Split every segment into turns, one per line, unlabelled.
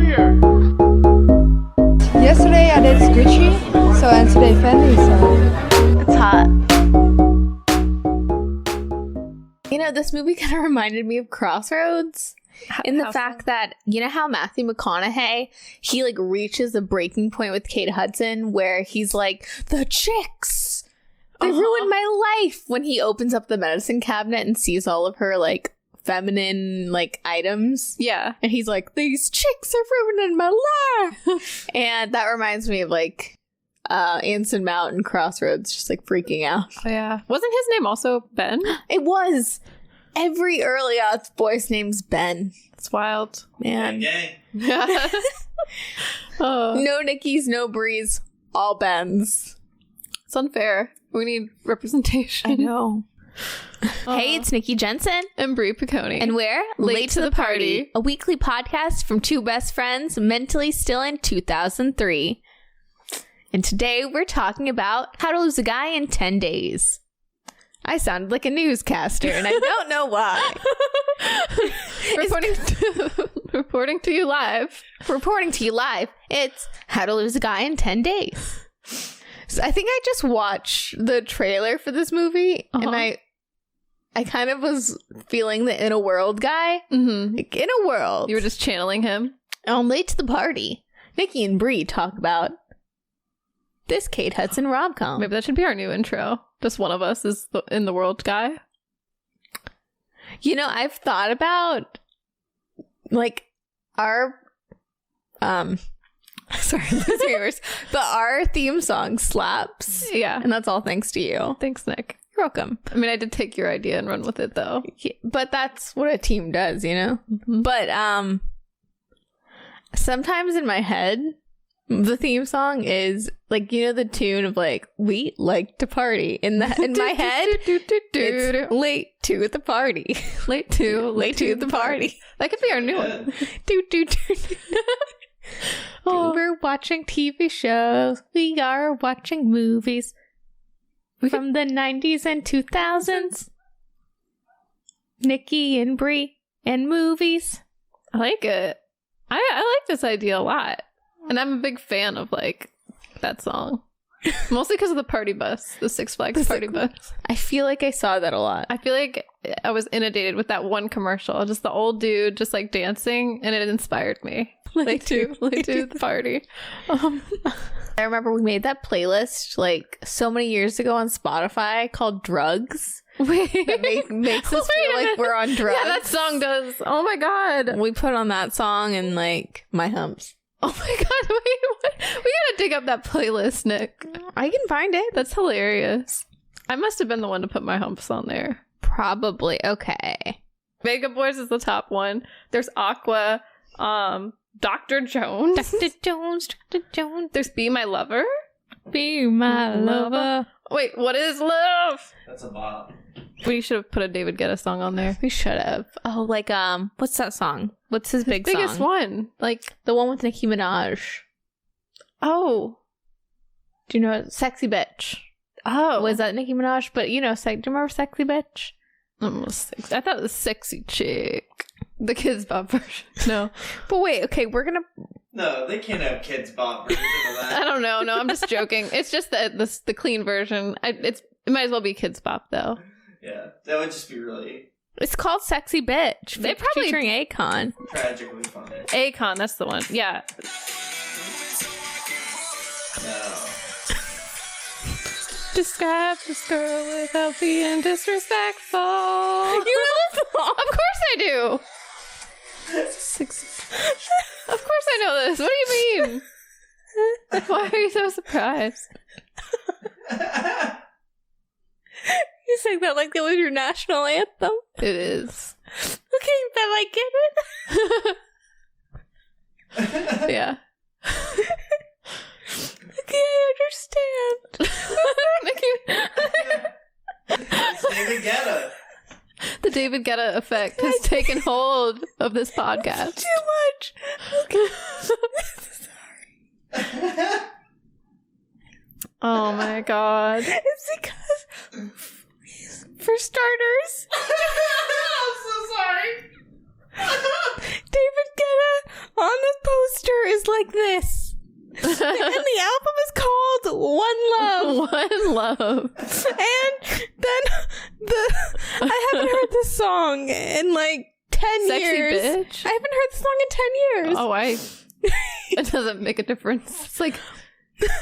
here.
Yesterday I did Gucci, and today Fendi, so
it's hot. You know, this movie kind of reminded me of Crossroads in the fact that, you know how Matthew McConaughey, he like reaches a breaking point with Kate Hudson where he's like, the chicks, they ruined my life, when he opens up the medicine cabinet and sees all of her like feminine like items.
Yeah.
And he's like, these chicks are ruining my life. And that reminds me of like Anson Mount and Crossroads, just like freaking out.
Oh, yeah. Wasn't his name also Ben?
It was. Every early odds boy's name's Ben.
It's wild.
Man.
Gang.
Oh.
No Nickies, no Brees, all Bens.
It's unfair. We need representation.
I know. Hey, it's Nikki Jensen.
And Brie Piccone.
And we're Late to the Party, a weekly podcast from two best friends mentally still in 2003. And today we're talking about how to lose a guy in 10 days. I sounded like a newscaster, and I don't know why.
Reporting to you live.
Reporting to you live. It's how to lose a guy in 10 days. So I think I just watched the trailer for this movie, and I kind of was feeling the In a World guy.
Mm-hmm.
Like, in a world.
You were just channeling him.
I'm late to the party. Nikki and Brie talk about this Kate Hudson rom-com.
Maybe that should be our new intro. Just one of us is the In the World guy.
You know, I've thought about like our sorry, listeners, but our theme song slaps.
Yeah.
And that's all thanks to you.
Thanks, Nick.
You're welcome.
I mean, I did take your idea and run with it, though.
Yeah, but that's what a team does, you know?
Mm-hmm.
But sometimes in my head, the theme song is like, you know, the tune of like, we like to party. In my head, it's late to the party.
Late to the party. That could be our new one.
We're watching TV shows. We are watching movies from the 90s and 2000s. Nikki and Brie and movies.
I like it. I like this idea a lot. And I'm a big fan of, like, that song. Mostly because of the party bus. The Six Flags party bus.
I feel like I saw that a lot.
I feel like I was inundated with that one commercial. Just the old dude just, like, dancing. And it inspired me. Late to the party.
I remember we made that playlist, like, so many years ago on Spotify called Drugs.
Wait.
That makes us feel like we're on drugs.
Yeah, that song does. Oh, my God.
We put on that song and, like, My Humps.
Oh my God, wait, what? We gotta dig up that playlist, Nick.
I can find it.
That's hilarious. I must have been the one to put My Humps on there.
Probably. Okay.
Mega Boys is the top one. There's Aqua, Dr. Jones.
Dr. Jones.
There's Be My Lover.
Be my lover.
Wait, what is love?
That's a bop.
We should have put a David Guetta song on there.
We should have. Oh, like, what's that song? What's his
biggest
song?
one? Like,
the one with Nicki Minaj.
Oh.
Do you know it? Sexy Bitch.
Oh.
Was that Nicki Minaj? But, you know, do you remember Sexy Bitch?
Almost sexy. I thought it was Sexy Chick. The Kids Bop version. No.
But wait, okay, we're gonna...
No, they can't have kids bop version of that.
I don't know. No, I'm just joking. It's just the clean version. It might as well be Kids Bop, though.
Yeah, that would just be really...
It's called Sexy Bitch.
They probably...
Featuring Akon.
Tragically funny.
Akon, that's the one. Yeah.
No.
Describe this girl without being disrespectful. You know the song? Of course I do. Of course I know this. What do you mean? Why are you so surprised?
You sang that like that was your national anthem.
It is.
Okay, but I get it.
Yeah.
Okay, I understand.
It's David Guetta.
The David Guetta effect has taken hold of this podcast.
Too much. Okay. Sorry.
Oh my God.
It's because, for starters,
I'm so sorry.
David Guetta on the poster
One Love.
One Love.
And then I haven't heard this song in like 10
Sexy
years.
Bitch.
I haven't heard the song in 10 years.
Oh, it doesn't make a difference. It's like,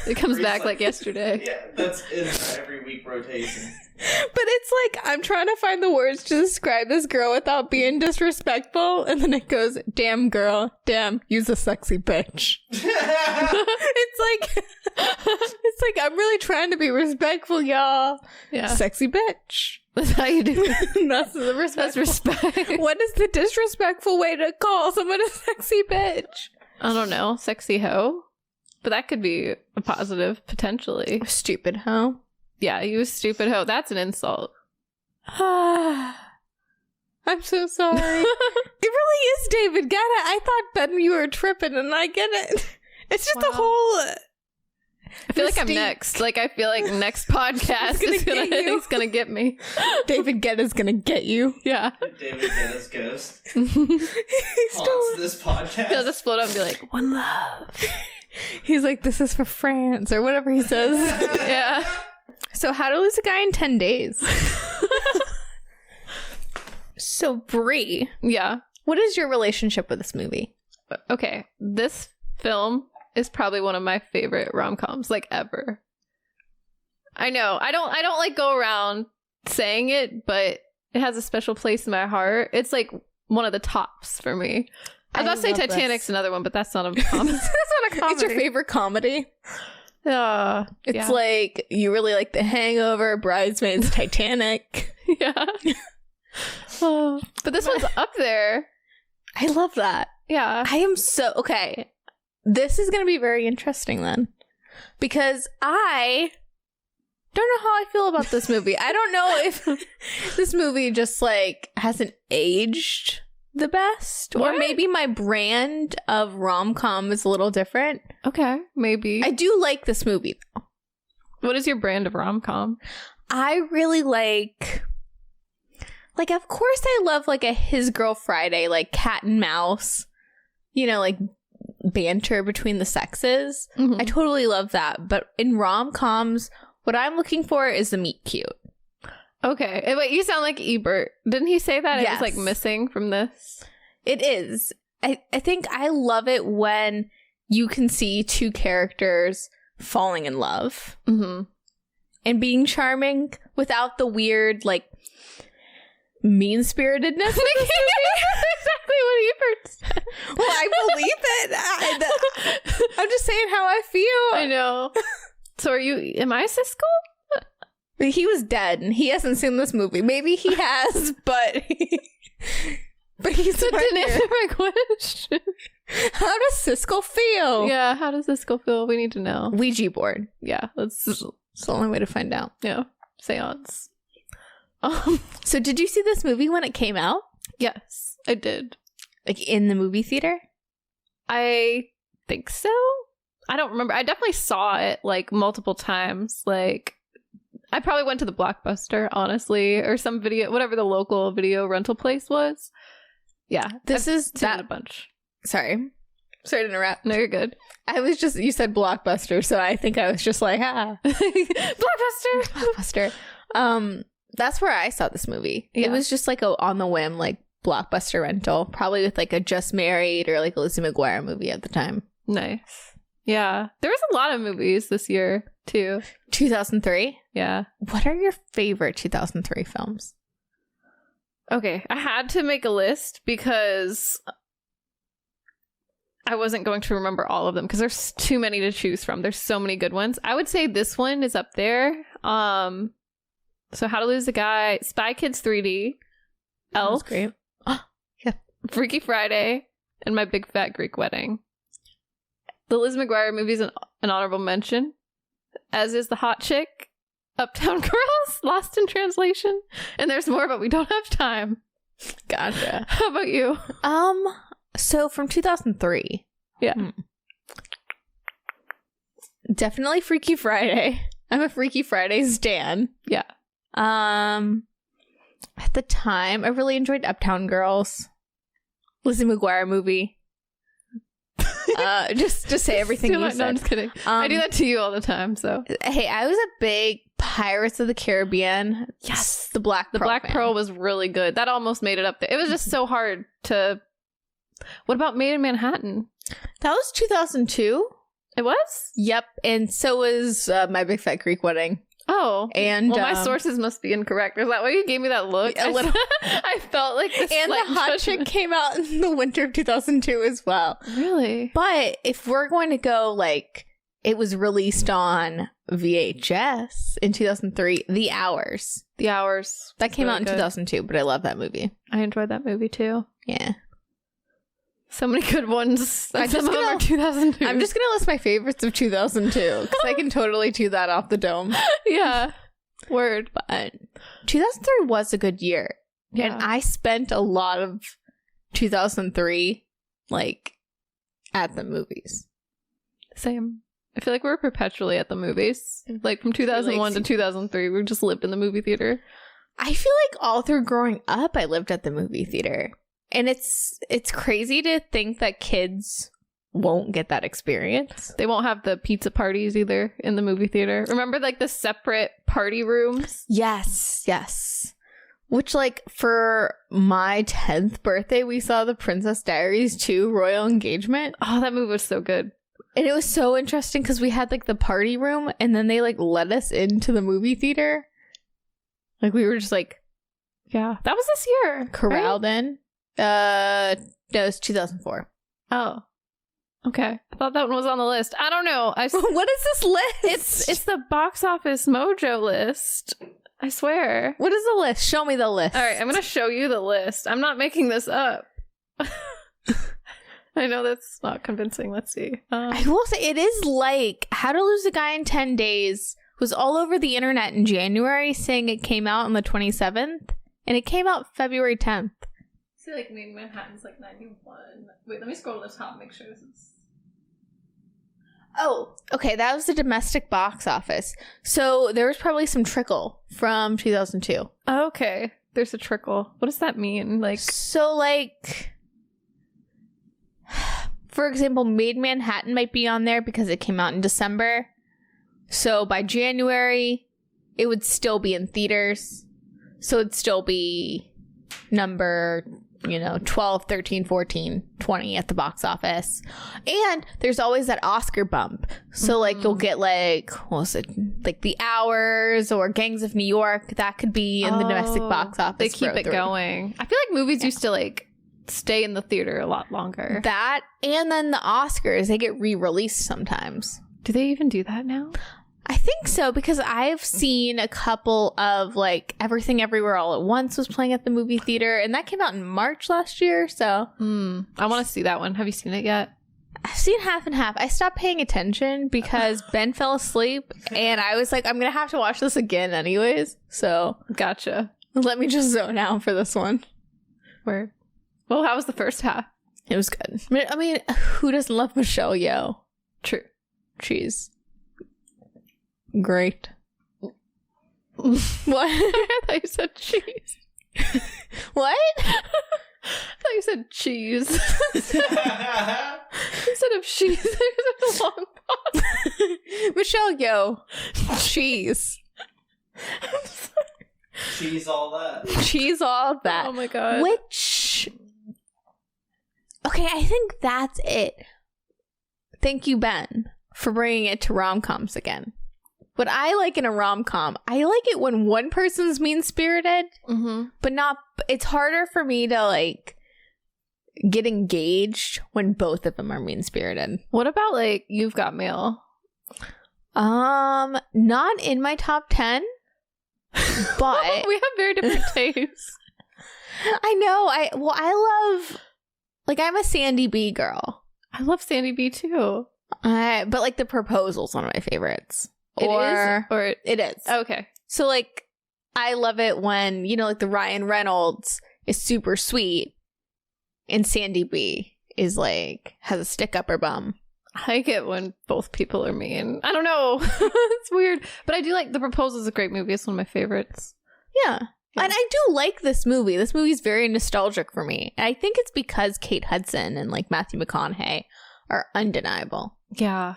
it comes back like yesterday.
Yeah, that's in every week rotation.
But it's like, I'm trying to find the words to describe this girl without being disrespectful. And then it goes, damn girl, damn, you's a sexy bitch. It's like, I'm really trying to be respectful, y'all.
Yeah.
Sexy bitch.
That's how you do it.
That's the respect.
That's respect.
What is the disrespectful way to call someone a sexy bitch?
I don't know. Sexy hoe? But that could be a positive, potentially.
Stupid hoe.
Yeah, you stupid hoe. That's an insult.
I'm so sorry. It really is David Guetta. I thought Ben you were tripping, and I get it. It's just a whole...
I feel like I'm next. Like, I feel like next podcast he's gonna get me.
David Guetta's gonna get you.
Yeah.
David Guetta's ghost
He's
haunts this podcast.
He'll just float up and be like, one love.
He's like, this is for France, or whatever he says.
Yeah.
So how to lose a guy in 10 days. So, Brie,
Yeah.
what is your relationship with this movie?
Okay. This film is probably one of my favorite rom-coms, like, ever. I know. I don't like go around saying it, but it has a special place in my heart. It's like one of the tops for me. I was about to say Titanic's another one, but that's not a comedy. That's not a comedy.
It's your favorite comedy? It's
yeah.
like, you really like The Hangover, Bridesmaids, Titanic.
Yeah. Oh, but this one's up there.
I love that.
Yeah.
I am so... Okay. This is going to be very interesting then. Because I don't know how I feel about this movie. I don't know if this movie just, like, hasn't aged the best.
What?
Or maybe my brand of rom-com is a little different.
Okay, maybe.
I do like this movie, though.
What is your brand of rom-com?
I really like, of course I love, like, a His Girl Friday, like, cat and mouse, you know, like, banter between the sexes.
Mhm.
I totally love that. But in rom-coms, what I'm looking for is the meet cute.
Okay. Wait, you sound like Ebert. Didn't he say that?
Yes.
It was, like, missing from this?
It is. I think I love it when you can see two characters falling in love
Mm-hmm.
and being charming without the weird, like, mean-spiritedness of this movie.
Exactly what Ebert said.
Well, I believe it. I'm just saying how I feel.
I know. So am I Siskel?
He was dead, and he hasn't seen this movie. Maybe he has, but he's
That
right
didn't
here.
answer my question.
How does Siskel feel?
Yeah, how does Siskel feel? We need to know.
Ouija board.
Yeah,
It's the only way to find out.
yeah, seance.
So did you see this movie when it came out?
Yes, I did.
Like, in the movie theater?
I think so. I don't remember. I definitely saw it, like, multiple times. Like, I probably went to the Blockbuster, honestly, or some video, whatever the local video rental place was. Yeah,
This is
seen it
that...
a bunch.
Sorry to interrupt.
No, you're good.
I was just... You said Blockbuster, so I think I was just like,
Blockbuster.
Blockbuster. That's where I saw this movie.
Yeah.
It was just like a on the whim, like, Blockbuster rental, probably with like a Just Married or like a Lizzie McGuire movie at the time.
Nice. Yeah, there was a lot of movies this year too.
2003.
Yeah.
What are your favorite 2003 films?
Okay, I had to make a list because I wasn't going to remember all of them because there's too many to choose from. There's so many good ones. I would say this one is up there. So How to Lose a Guy, Spy Kids 3D, Elf,
Great.
Freaky Friday, and My Big Fat Greek Wedding. The Liz McGuire movie is an honorable mention, as is The Hot Chick, Uptown Girls, Lost in Translation, and there's more, but we don't have time.
Gotcha.
How about you?
So from 2003.
Yeah.
Definitely Freaky Friday. I'm a Freaky Friday stan.
Yeah.
At the time, I really enjoyed Uptown Girls. Lizzie McGuire movie. Just to say everything you
No,
said.
I'm just kidding. I do that to you all the time. So
Hey, I was a big Pirates of the Caribbean. Yes, the Black Pearl fan.
Pearl was really good. That almost made it up there. It was just so hard to. What about Made in Manhattan?
That was 2002.
It was?
Yep, and so was My Big Fat Greek Wedding.
Oh,
and
well, my sources must be incorrect. Is that why you gave me that look?
A little.
I felt like this.
And the Hot Chick came out in the winter of 2002 as well.
Really?
But if we're going to go like, it was released on VHS in 2003. The Hours. That came out in 2002, but I love that movie.
I enjoyed that movie too.
Yeah.
So many good ones.
I'm
Some of them are 2002.
I'm just gonna list my favorites of 2002 because I can totally do that off the dome.
Yeah. Word.
But 2003 was a good year.
Yeah.
And I spent a lot of 2003 like at the movies.
Same. I feel like we were perpetually at the movies. Like from 2001 to 2003, we just lived in the movie theater.
I feel like all through growing up, I lived at the movie theater. And it's crazy to think that kids won't get that experience.
They won't have the pizza parties either in the movie theater. Remember like the separate party rooms?
Yes. Which, like, for my 10th birthday, we saw The Princess Diaries 2 Royal Engagement.
Oh, that movie was so good.
And it was so interesting because we had, like, the party room, and then they, like, let us into the movie theater. Like, we were just, like...
Yeah. That was this year.
Corralled in. No, it was 2004.
Oh. Okay. I thought that one was on the list. I don't know.
What is this list?
It's the box office mojo list. I swear.
What is the list? Show me the list.
All right, I'm going to show you the list. I'm not making this up. I know that's not convincing. Let's see.
I will say it is like How to Lose a Guy in 10 Days was all over the internet in January saying it came out on the 27th, and it came out February 10th.
See, like, Made in Manhattan's like 91. Wait, let me scroll to the top and make sure this is...
Oh, okay, that was the domestic box office. So there was probably some trickle from 2002.
Okay, there's a trickle. What does that mean? Like,
so, like, for example, Made in Manhattan might be on there because it came out in December. So by January, it would still be in theaters. So it'd still be number... 12, 13, 14, 20 at the box office. And there's always that Oscar bump. So, like, you'll get, like, what was it? Like, The Hours or Gangs of New York. That could be in the domestic box office.
They keep it going. I feel like movies used to, like, stay in the theater a lot longer.
That, and then the Oscars, they get re-released sometimes.
Do they even do that now?
I think so, because I've seen a couple of, like, Everything Everywhere All at Once was playing at the movie theater, and that came out in March last year, so.
I want to see that one. Have you seen it yet?
I've seen half and half. I stopped paying attention because Ben fell asleep, and I was like, I'm going to have to watch this again anyways, so.
Gotcha.
Let me just zone out for this one.
Where? Well, how was the first half?
It was good. I mean, who doesn't love Michelle Yeoh?
True.
She's great.
What? I thought you said cheese.
What?
I thought you said cheese. Instead of cheese, there's a long pause.
Michelle Yeoh. Cheese.
Cheese all that.
Cheese all that.
Oh my god.
Which... Okay, I think that's it. Thank you, Ben, for bringing it to rom-coms again. What I like in a rom-com, I like it when one person's mean-spirited, but not... It's harder for me to, like, get engaged when both of them are mean-spirited.
What about, like, You've Got Mail?
Not in my top 10, but...
We have very different tastes.
I know. I love... Like, I'm a Sandy B girl.
I love Sandy B, too.
But, like, The Proposal's one of my favorites.
It
is.
Okay.
So, like, I love it when, like, the Ryan Reynolds is super sweet and Sandy B is, like, has a stick up her bum.
I like it when both people are mean. I don't know. It's weird. But I do like The Proposal is a great movie. It's one of my favorites.
Yeah. And I do like this movie. This movie is very nostalgic for me. And I think it's because Kate Hudson and, like, Matthew McConaughey
are undeniable.
Yeah.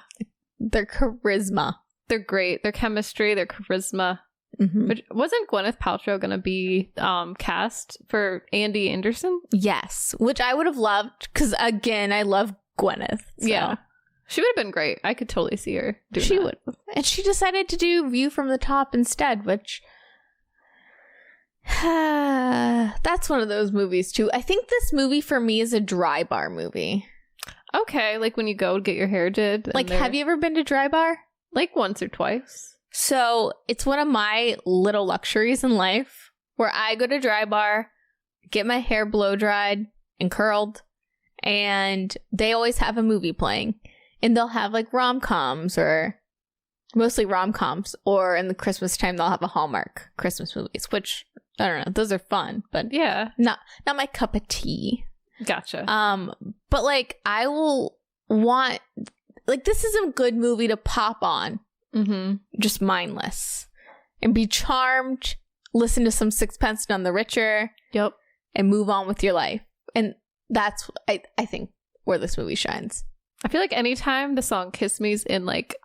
Their charisma.
They're great. Their chemistry, their charisma.
Mm-hmm.
Which, wasn't Gwyneth Paltrow going to be cast for Andy Anderson?
Yes, which I would have loved because, again, I love Gwyneth. So.
Yeah. She would have been great. I could totally see her doing
She
that.
would. And she decided to do View from the Top instead, which... that's one of those movies, too. I think this movie, for me, is a dry bar movie.
Okay, like when you go get your hair did.
Like, have you ever been to Dry Bar?
Like once or twice.
So, it's one of my little luxuries in life where I go to Dry Bar, get my hair blow dried and curled, and they always have a movie playing. And they'll have like rom-coms, or mostly rom-coms, or in the Christmas time they'll have a Hallmark Christmas movies, which I don't know, those are fun, but
Yeah.
not my cup of tea.
Gotcha.
But like I will want, like, this is a good movie to pop on,
Mm-hmm.
just mindless, and be charmed, listen to some Sixpence None the Richer,
Yep.
and move on with your life. And that's I think where this movie shines.
I feel like anytime the song Kiss Me's in like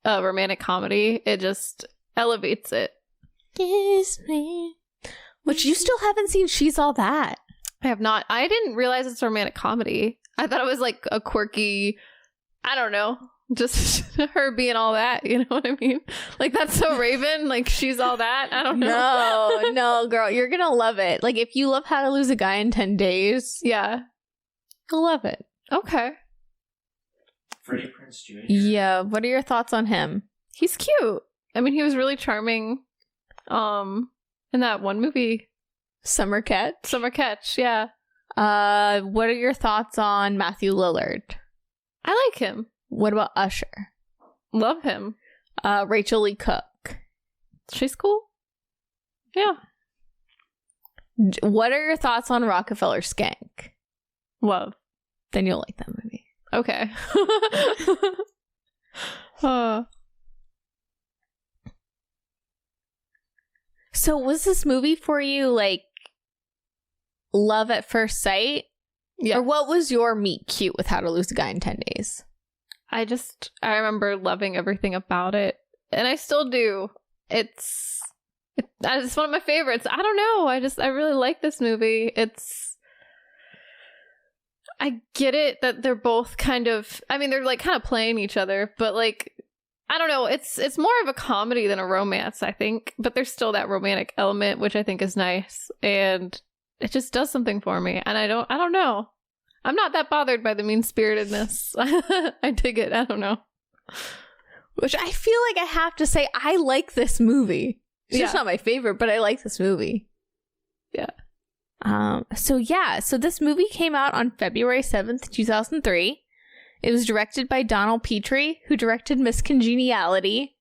a romantic comedy, it just elevates it.
Kiss me. Which you still haven't seen She's All That.
I have not. I didn't realize it's a romantic comedy. I thought it was like a quirky, I don't know, just her being all that. You know what I mean? Like, that's so Raven. Like, she's all that. I don't know.
No, girl. You're going to love it. Like, if you love How to Lose a Guy in 10 Days,
Yeah.
you'll love it.
Okay.
Freddie Prinze Jr.
Yeah. What are your thoughts on him?
He's cute. I mean, he was really charming. In that one movie,
Summer Catch.
Summer Catch. Yeah.
What are your thoughts on Matthew Lillard?
I like him.
What about Usher?
Love him.
Rachel Lee Cook.
She's cool. Yeah.
What are your thoughts on Rockefeller Skank?
Love.
Then you'll like that movie.
Okay.
So was this movie for you like love at first sight?
Yeah.
Or what was your meet cute with How to Lose a Guy in 10 Days?
I remember loving everything about it. And I still do. It's one of my favorites. I don't know. I really like this movie. I get it that they're both kind of, I mean, they're like kind of playing each other, but like, I don't know. It's more of a comedy than a romance, I think, but there's still that romantic element, which I think is nice. And it just does something for me. And I don't know. I'm not that bothered by the mean-spiritedness. I dig it. I don't know.
Which I feel like I have to say, I like this movie. It's just not my favorite, but I like this movie.
Yeah.
So this movie came out on February 7th, 2003. It was directed by Donald Petrie, who directed Miss Congeniality,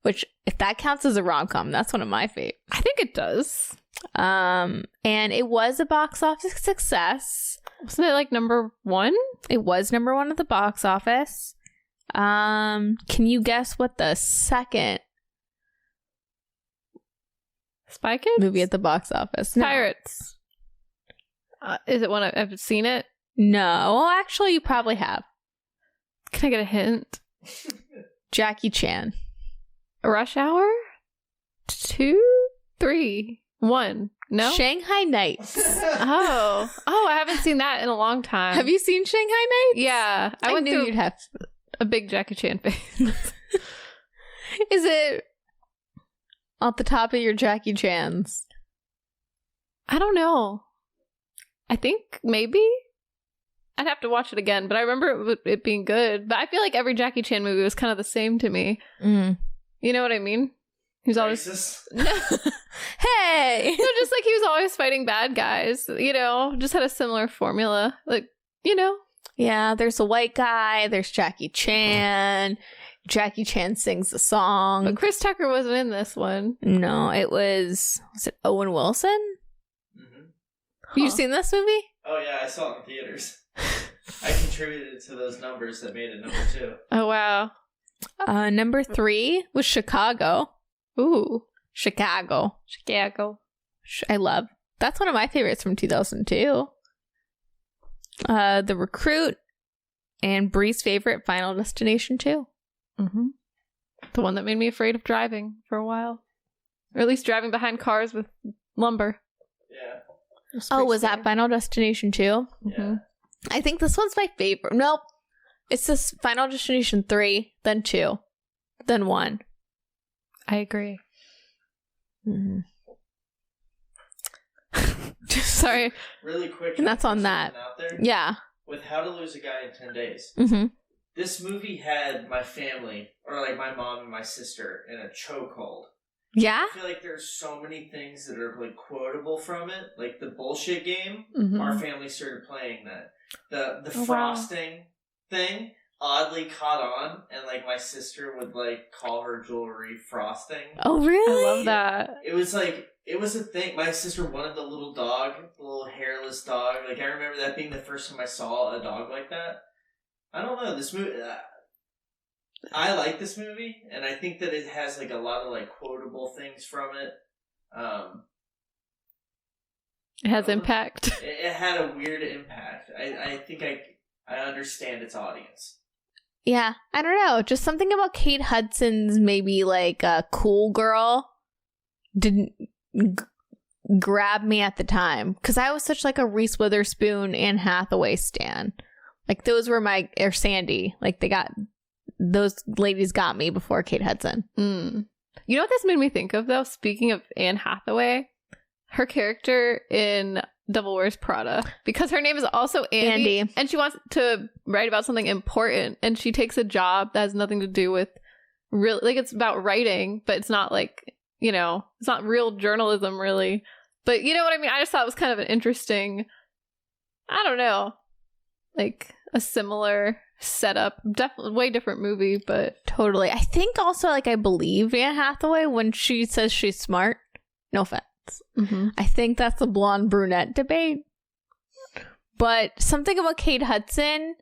which, if that counts as a rom-com, that's one of my favorites.
I think it does.
And it was a box office success.
Wasn't it like number 1?
It was number 1 at the box office. Can you guess what the second
Spy Kids?
movie at the box office? No.
Pirates. Is it one I've seen it?
No. Well, actually, you probably have.
Can I get a hint?
Jackie Chan.
Rush Hour? 2, 3, 1. No?
Shanghai Nights.
Oh, I haven't seen that in a long time.
Have you seen Shanghai Nights?
Yeah.
I
went
knew
through
you'd have.
a big Jackie Chan phase.
Is it off the top of your Jackie Chans?
I don't know. I think maybe. I'd have to watch it again, but I remember it being good. But I feel like every Jackie Chan movie was kind of the same to me.
Mm.
You know what I mean? He was always
Racist.
Hey!
No, just like he was always fighting bad guys. You know, just had a similar formula. Like, you know.
Yeah, there's a white guy. There's Jackie Chan. Jackie Chan sings the song.
But Chris Tucker wasn't in this one.
No, was it Owen Wilson?
Mm-hmm.
You seen this movie?
Oh yeah, I saw it in theaters. I contributed to those numbers that made it number 2.
Oh, wow.
Number 3 was Chicago.
Ooh.
Chicago.
I
love. That's one of my favorites from 2002. The Recruit
And Bree's favorite, Final Destination 2.
Mm-hmm. The one that made me afraid of driving for a while. Or at least driving behind cars with lumber.
Yeah.
Oh, was that Final Destination 2?
Yeah.
Mm-hmm.
I think this one's my favorite. Nope. It's this Final Destination 3, then 2, then 1.
I agree.
Mm-hmm.
Sorry.
Really quick.
And that's on that.
Out there?
Yeah.
With How to Lose a Guy in 10 Days.
Mm-hmm.
This movie had my family, or like my mom and my sister, in a chokehold.
Yeah?
I feel like there's so many things that are like quotable from it. Like the bullshit game,
Mm-hmm.
our family started playing that. The
Oh, wow.
frosting thing oddly caught on, and like my sister would like call her jewelry frosting.
Oh, really?
I love that.
It was like, it was a thing. My sister wanted the little dog, the little hairless dog. Like, I remember that being the first time I saw a dog like that. I don't know, this movie, I like this movie, and I think that it has like a lot of like quotable things from it.
It has impact.
It had a weird impact. I think I understand its audience.
Yeah, I don't know. Just something about Kate Hudson's maybe like a cool girl didn't grab me at the time. Because I was such like a Reese Witherspoon, Anne Hathaway stan. Like those were or Sandy. Like those ladies got me before Kate Hudson.
Mm. You know what this made me think of, though? Speaking of Anne Hathaway, her character in Devil Wears Prada, because her name is also Andy, and she wants to write about something important, and she takes a job that has nothing to do with real, like it's about writing, but it's not like, you know, it's not real journalism really. But you know what I mean? I just thought it was kind of an interesting, I don't know, like a similar setup. Definitely way different movie, but
Totally. I think also like I believe Anne Hathaway when she says she's smart. No offense.
mm-hmm.
I think that's the blonde brunette debate. But something about Kate Hudson,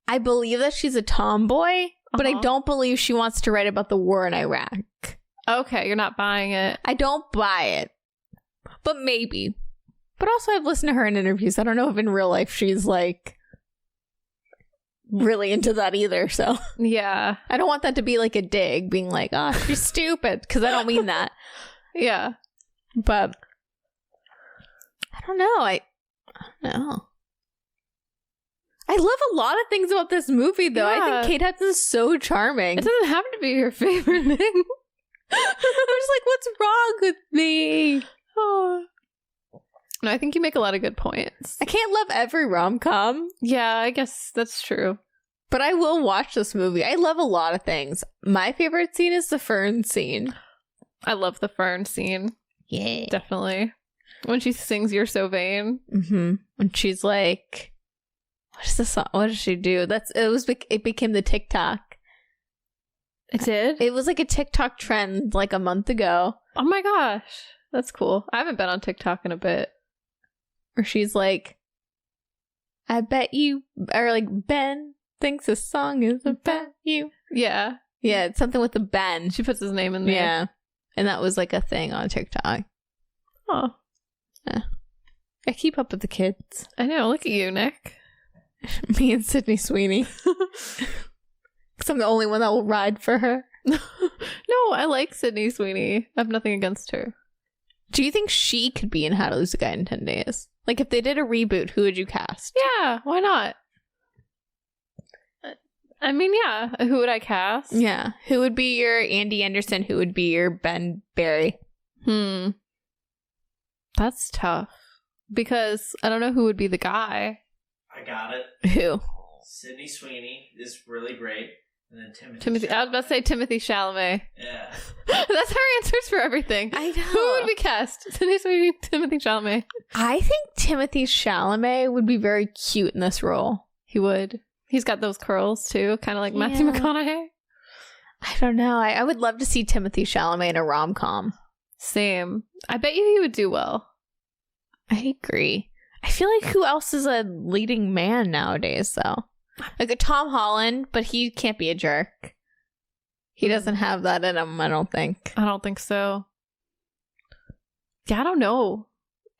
I believe that she's a tomboy, but I don't believe she wants to write about the war in Iraq.
Okay, you're not buying it.
I don't buy it, but maybe. But also I've listened to her in interviews. I don't know if in real life she's like really into that either, so
Yeah.
I don't want that to be like a dig, being like, oh, she's stupid, because I don't mean that.
Yeah.
But I don't know. I don't know. I love a lot of things about this movie, though. I
Yeah.
think Kate Hudson's so charming.
It doesn't happen to be your favorite thing.
I'm just like, what's wrong with me?
Oh. No, I think you make a lot of good points.
I can't love every rom-com,
Yeah, I guess that's true.
but I will watch this movie. I love a lot of things. My favorite scene is the fern scene.
I love the fern scene.
Yeah.
Definitely. When she sings You're So Vain.
Mm-hmm. And she's like, what is the song? What does she do? It became the TikTok.
It did?
It was like a TikTok trend like a month ago.
Oh my gosh. That's cool. I haven't been on TikTok in a bit.
Where she's like, I bet you, or like, Ben thinks this song is about you.
Yeah.
Yeah, it's something with the Ben.
She puts his name in there.
Yeah. And that was like a thing on TikTok.
Oh.
I keep up with the kids.
I know. Look at you, Nick.
Me and Sydney Sweeney. Because I'm the only one that will ride for her.
No, I like Sydney Sweeney. I have nothing against her.
Do you think she could be in How to Lose a Guy in 10 Days? Like, if they did a reboot, who would you cast?
Yeah, why not? I mean, yeah. Who would I cast?
Yeah. Who would be your Andy Anderson? Who would be your Ben Barry?
That's tough. Because I don't know who would be the guy.
I got it.
Who?
Sydney Sweeney is really great. And then
Timothy. I was about to say Timothy Chalamet.
Yeah.
That's our answers for everything.
I know.
Who would we cast? Sydney Sweeney, Timothy Chalamet.
I think Timothy Chalamet would be very cute in this role.
He would. He's got those curls too, kind of like Matthew
Yeah.
McConaughey.
I don't know. I would love to see Timothy Chalamet in a rom-com.
Same. I bet you he would do well.
I agree. I feel like who else is a leading man nowadays, though? Like a Tom Holland, but he can't be a jerk. He doesn't have that in him, I don't think.
I don't think so. Yeah, I don't know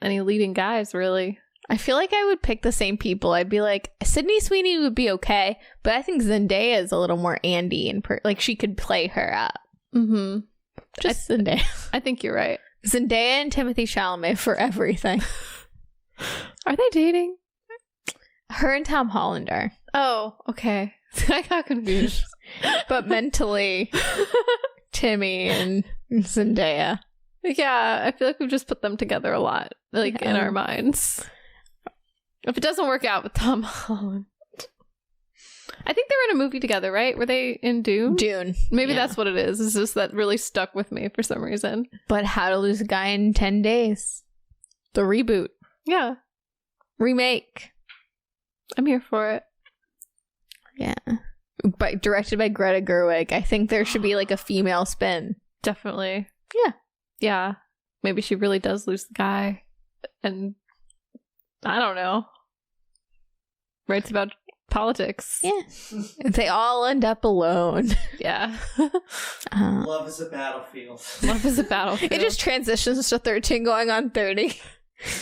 any leading guys, really.
I feel like I would pick the same people. I'd be like, Sydney Sweeney would be okay, but I think Zendaya is a little more Andy and like she could play her up.
Mm-hmm.
Just Zendaya.
I think you're right.
Zendaya and Timothée Chalamet for everything.
Are they dating?
Her and Tom Holland are.
Oh, okay. I got confused.
But mentally, Timmy and Zendaya.
Yeah, I feel like we've just put them together a lot, like in our minds. If it doesn't work out with Tom Holland. I think they were in a movie together, right? Were they in Dune?
Dune.
Maybe that's what it is. It's just that really stuck with me for some reason.
But How to Lose a Guy in 10 Days. The reboot.
Yeah.
Remake.
I'm here for it.
Yeah. Directed by Greta Gerwig. I think there should be like a female spin.
Definitely.
Yeah.
Yeah. Maybe she really does lose the guy. And I don't know. Writes about politics.
Yeah. They all end up alone.
Yeah.
Love is a battlefield.
Love is a battlefield.
It just transitions to 13 going on 30.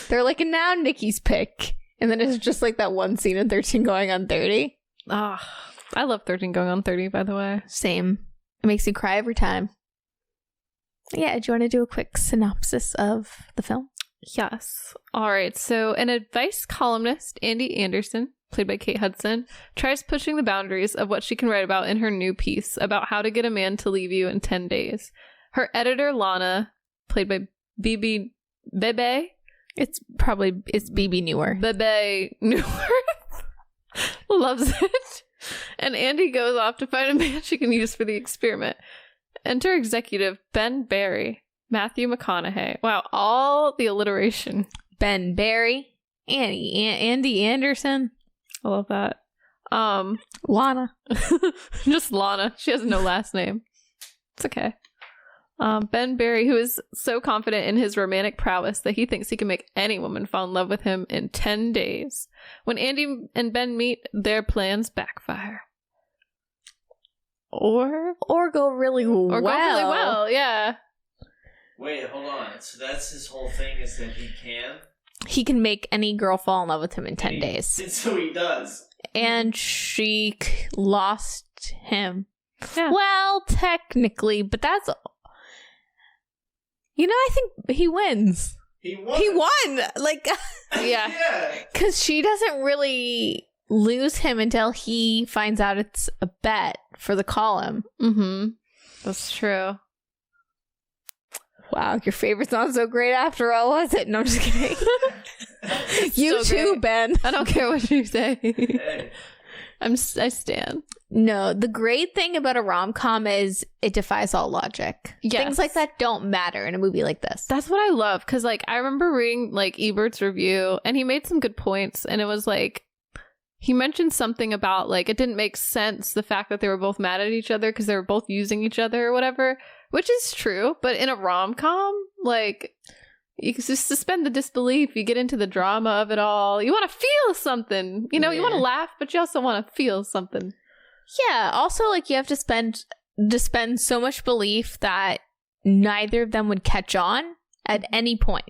They're like, and now Nikki's pick. And then it's just like that one scene in 13 going on 30.
I love 13 going on 30, by the way.
Same. It makes you cry every time. Yeah, do you want to do a quick synopsis of the film?
Yes. All right. So an advice columnist, Andy Anderson, played by Kate Hudson, tries pushing the boundaries of what she can write about in her new piece about how to get a man to leave you in 10 days. Her editor, Lana, played by Bebe.
It's BB Newer.
Bebe Newer loves it. And Andy goes off to find a man she can use for the experiment. Enter executive Ben Barry, Matthew McConaughey. Wow, all the alliteration.
Ben Barry, Andy Anderson.
I love that.
Lana.
Just Lana. She has no last name. It's okay. Ben Barry, who is so confident in his romantic prowess that he thinks he can make any woman fall in love with him in 10 days. When Andy and Ben meet, their plans backfire. Or
go really well.
Go really well, yeah.
Wait, hold on. So that's his whole thing, is that
he can make any girl fall in love with him in 10 days.
And so he does.
And she lost him.
Yeah.
Well, technically, but that's... I think he wins.
He won.
He won! Like,
yeah.
Because she doesn't really lose him until he finds out it's a bet for the column.
Mm-hmm. That's true.
Wow, your favorite's not so great after all, was it? No, I'm just kidding. You too,
great.
Ben.
I don't care what you say.
Hey.
I stand.
No, the great thing about a rom-com is it defies all logic.
Yes.
Things like that don't matter in a movie like this.
That's what I love, because I remember reading Ebert's review, and he made some good points, and it was he mentioned something about it didn't make sense, the fact that they were both mad at each other because they were both using each other or whatever, which is true, but in a rom-com, you can just suspend the disbelief. You get into the drama of it all. You want to feel something. You want to laugh, but you also want to feel something.
Yeah. Also, you have to spend so much belief that neither of them would catch on at any point.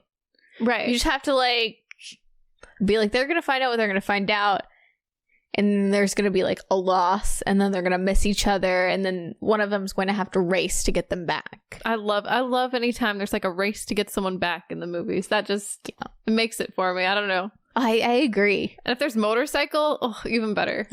Right.
You just have to be they're going to find out what they're going to find out. And then there's going to be a loss, and then they're going to miss each other, and then one of them's going to have to race to get them back.
I love anytime there's a race to get someone back in the movies. That just it makes it for me. I don't know.
I agree.
And if there's motorcycle, even better.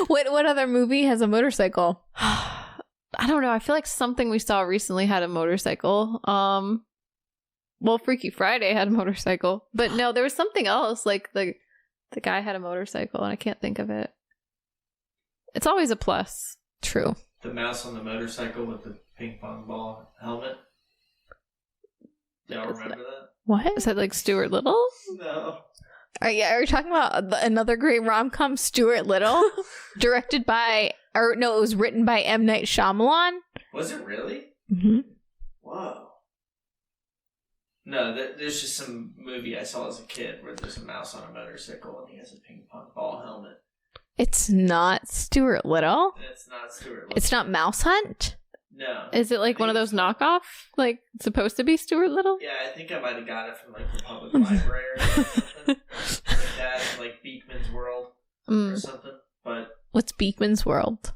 What other movie has a motorcycle?
I don't know. I feel like something we saw recently had a motorcycle. Well, Freaky Friday had a motorcycle, but no, there was something else. The guy had a motorcycle, and I can't think of it. It's always a plus.
True.
The mouse on the motorcycle with the ping pong ball helmet. Y'all remember that?
What?
Is that Stuart Little?
No.
Are you talking about another great rom-com, Stuart Little? Directed by... it was written by M. Night Shyamalan.
Was it really?
Mm-hmm.
Whoa. No, there's just some movie I saw as a kid where there's a mouse on a motorcycle and he has a ping pong ball helmet.
It's not Stuart Little.
It's not Stuart Little.
It's not Mouse Hunt.
No.
Is it one of those knockoff? Supposed to be Stuart Little?
Yeah, I think I might have got it from the public library or something. or something. But
what's Beekman's World?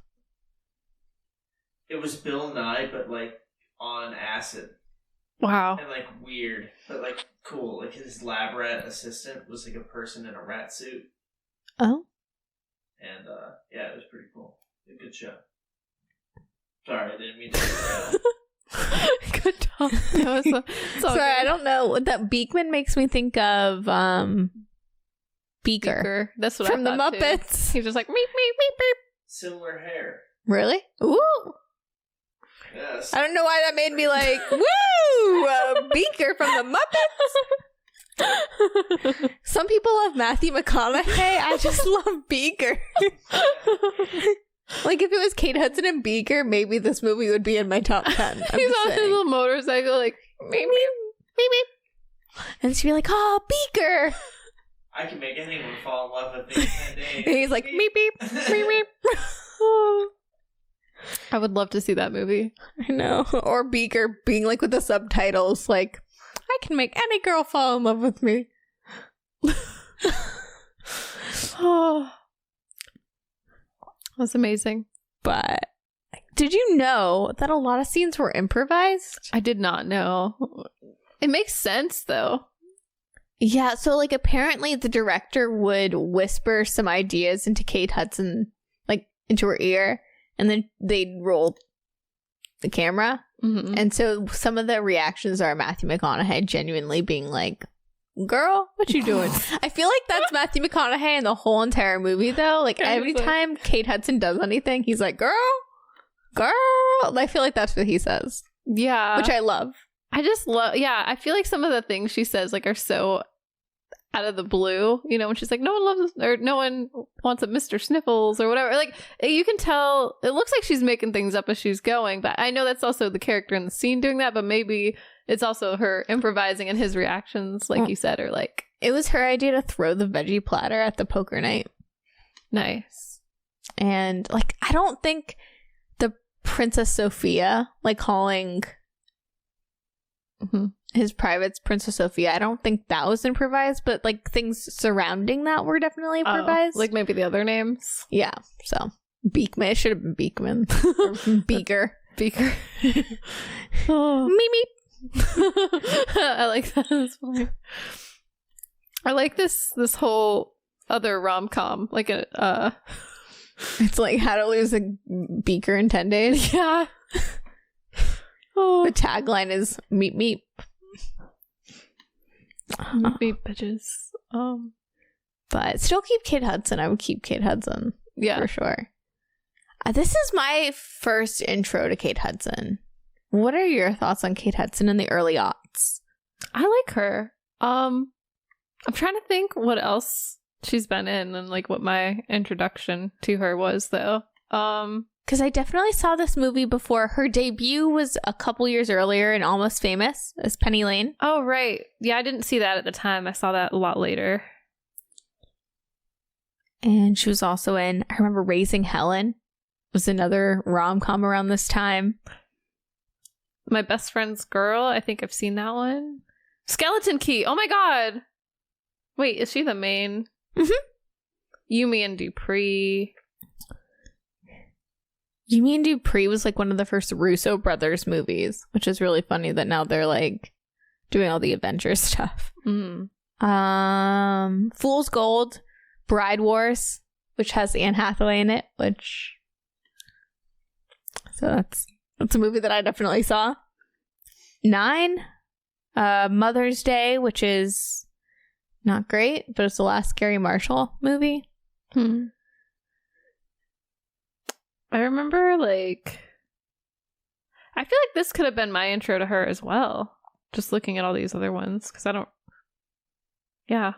it was Bill Nye, but like on acid.
Wow.
And like weird, but like cool. Like his lab rat assistant was like a person in a rat suit.
Oh.
And yeah, it was pretty cool. A good show. Sorry, I didn't mean to do that.
Good job. That was
Sorry, I don't know. That Beekman makes me think of Beaker.
That's what
from
I
the
thought,
Muppets.
Too. He's just like meep meep meep meep.
Similar hair.
Really? Ooh.
Yes.
I don't know why that made me like, woo! Beaker from the Muppets. Some people love Matthew McConaughey. I just love Beaker. Like, if it was Kate Hudson and Beaker, maybe this movie would be in my top 10.
He's on his little motorcycle, like, meep, meep, meep, meep.
And she'd be like, oh, Beaker.
I can make anyone fall in love with me in 10 days.
And he's like, meep, meep, meep, meep.
I would love to see that movie.
I know. Or Beaker being like with the subtitles, like, I can make any girl fall in love with me.
Oh. That's amazing.
But did you know that a lot of scenes were improvised?
I did not know. It makes sense, though.
Yeah, so like apparently the director would whisper some ideas into Kate Hudson, like into her ear, and then they'd roll the camera.
Mm-hmm.
And so some of the reactions are Matthew McConaughey genuinely being like, girl, what you doing? I feel like that's Matthew McConaughey in the whole entire movie, though. Like every time Kate Hudson does anything, he's like, girl. I feel like that's what he says.
Yeah.
Which I love.
I just love, yeah, I feel like some of the things she says, like, are so out of the blue, you know, when she's like, no one loves, or no one wants a Mr. Sniffles, or whatever. Like, you can tell, it looks like she's making things up as she's going, but I know that's also the character in the scene doing that, but maybe it's also her improvising and his reactions, like you said, are like...
It was her idea to throw the veggie platter at the poker night.
Nice.
And, like, I don't think the Princess Sophia, like, calling... his privates Princess Sophia, I don't think that was improvised, but like things surrounding that were definitely improvised.
Like maybe the other names.
Yeah, so Beekman, it should have been Beekman. Or Beaker.
Oh.
Mimi.
I like that. That's funny. I like this whole other rom-com, like a
It's like How to Lose a Beaker in 10 Days.
Yeah.
The tagline is meep meep.
Meep bitches.
But still keep Kate Hudson. I would keep Kate Hudson.
Yeah.
For sure. This is my first intro to Kate Hudson. What are your thoughts on Kate Hudson in the early aughts?
I like her. I'm trying to think what else she's been in and like what my introduction to her was, though.
Because I definitely saw this movie before. Her debut was a couple years earlier in Almost Famous as Penny Lane.
Oh, right. Yeah, I didn't see that at the time. I saw that a lot later.
And she was also in, I remember Raising Helen was another rom-com around this time.
My Best Friend's Girl. I think I've seen that one. Skeleton Key. Oh my god. Wait, is she the main?
Mm-hmm.
Yumi and Dupree.
Yumi and Dupree was like one of the first Russo brothers movies, which is really funny that now they're like doing all the Avengers stuff. Fool's Gold, Bride Wars, which has Anne Hathaway in it, so that's a movie that I definitely saw. 9, Mother's Day, which is not great, but it's the last Gary Marshall movie.
I remember, like, I feel like this could have been my intro to her as well. Just looking at all these other ones, because I don't, yeah.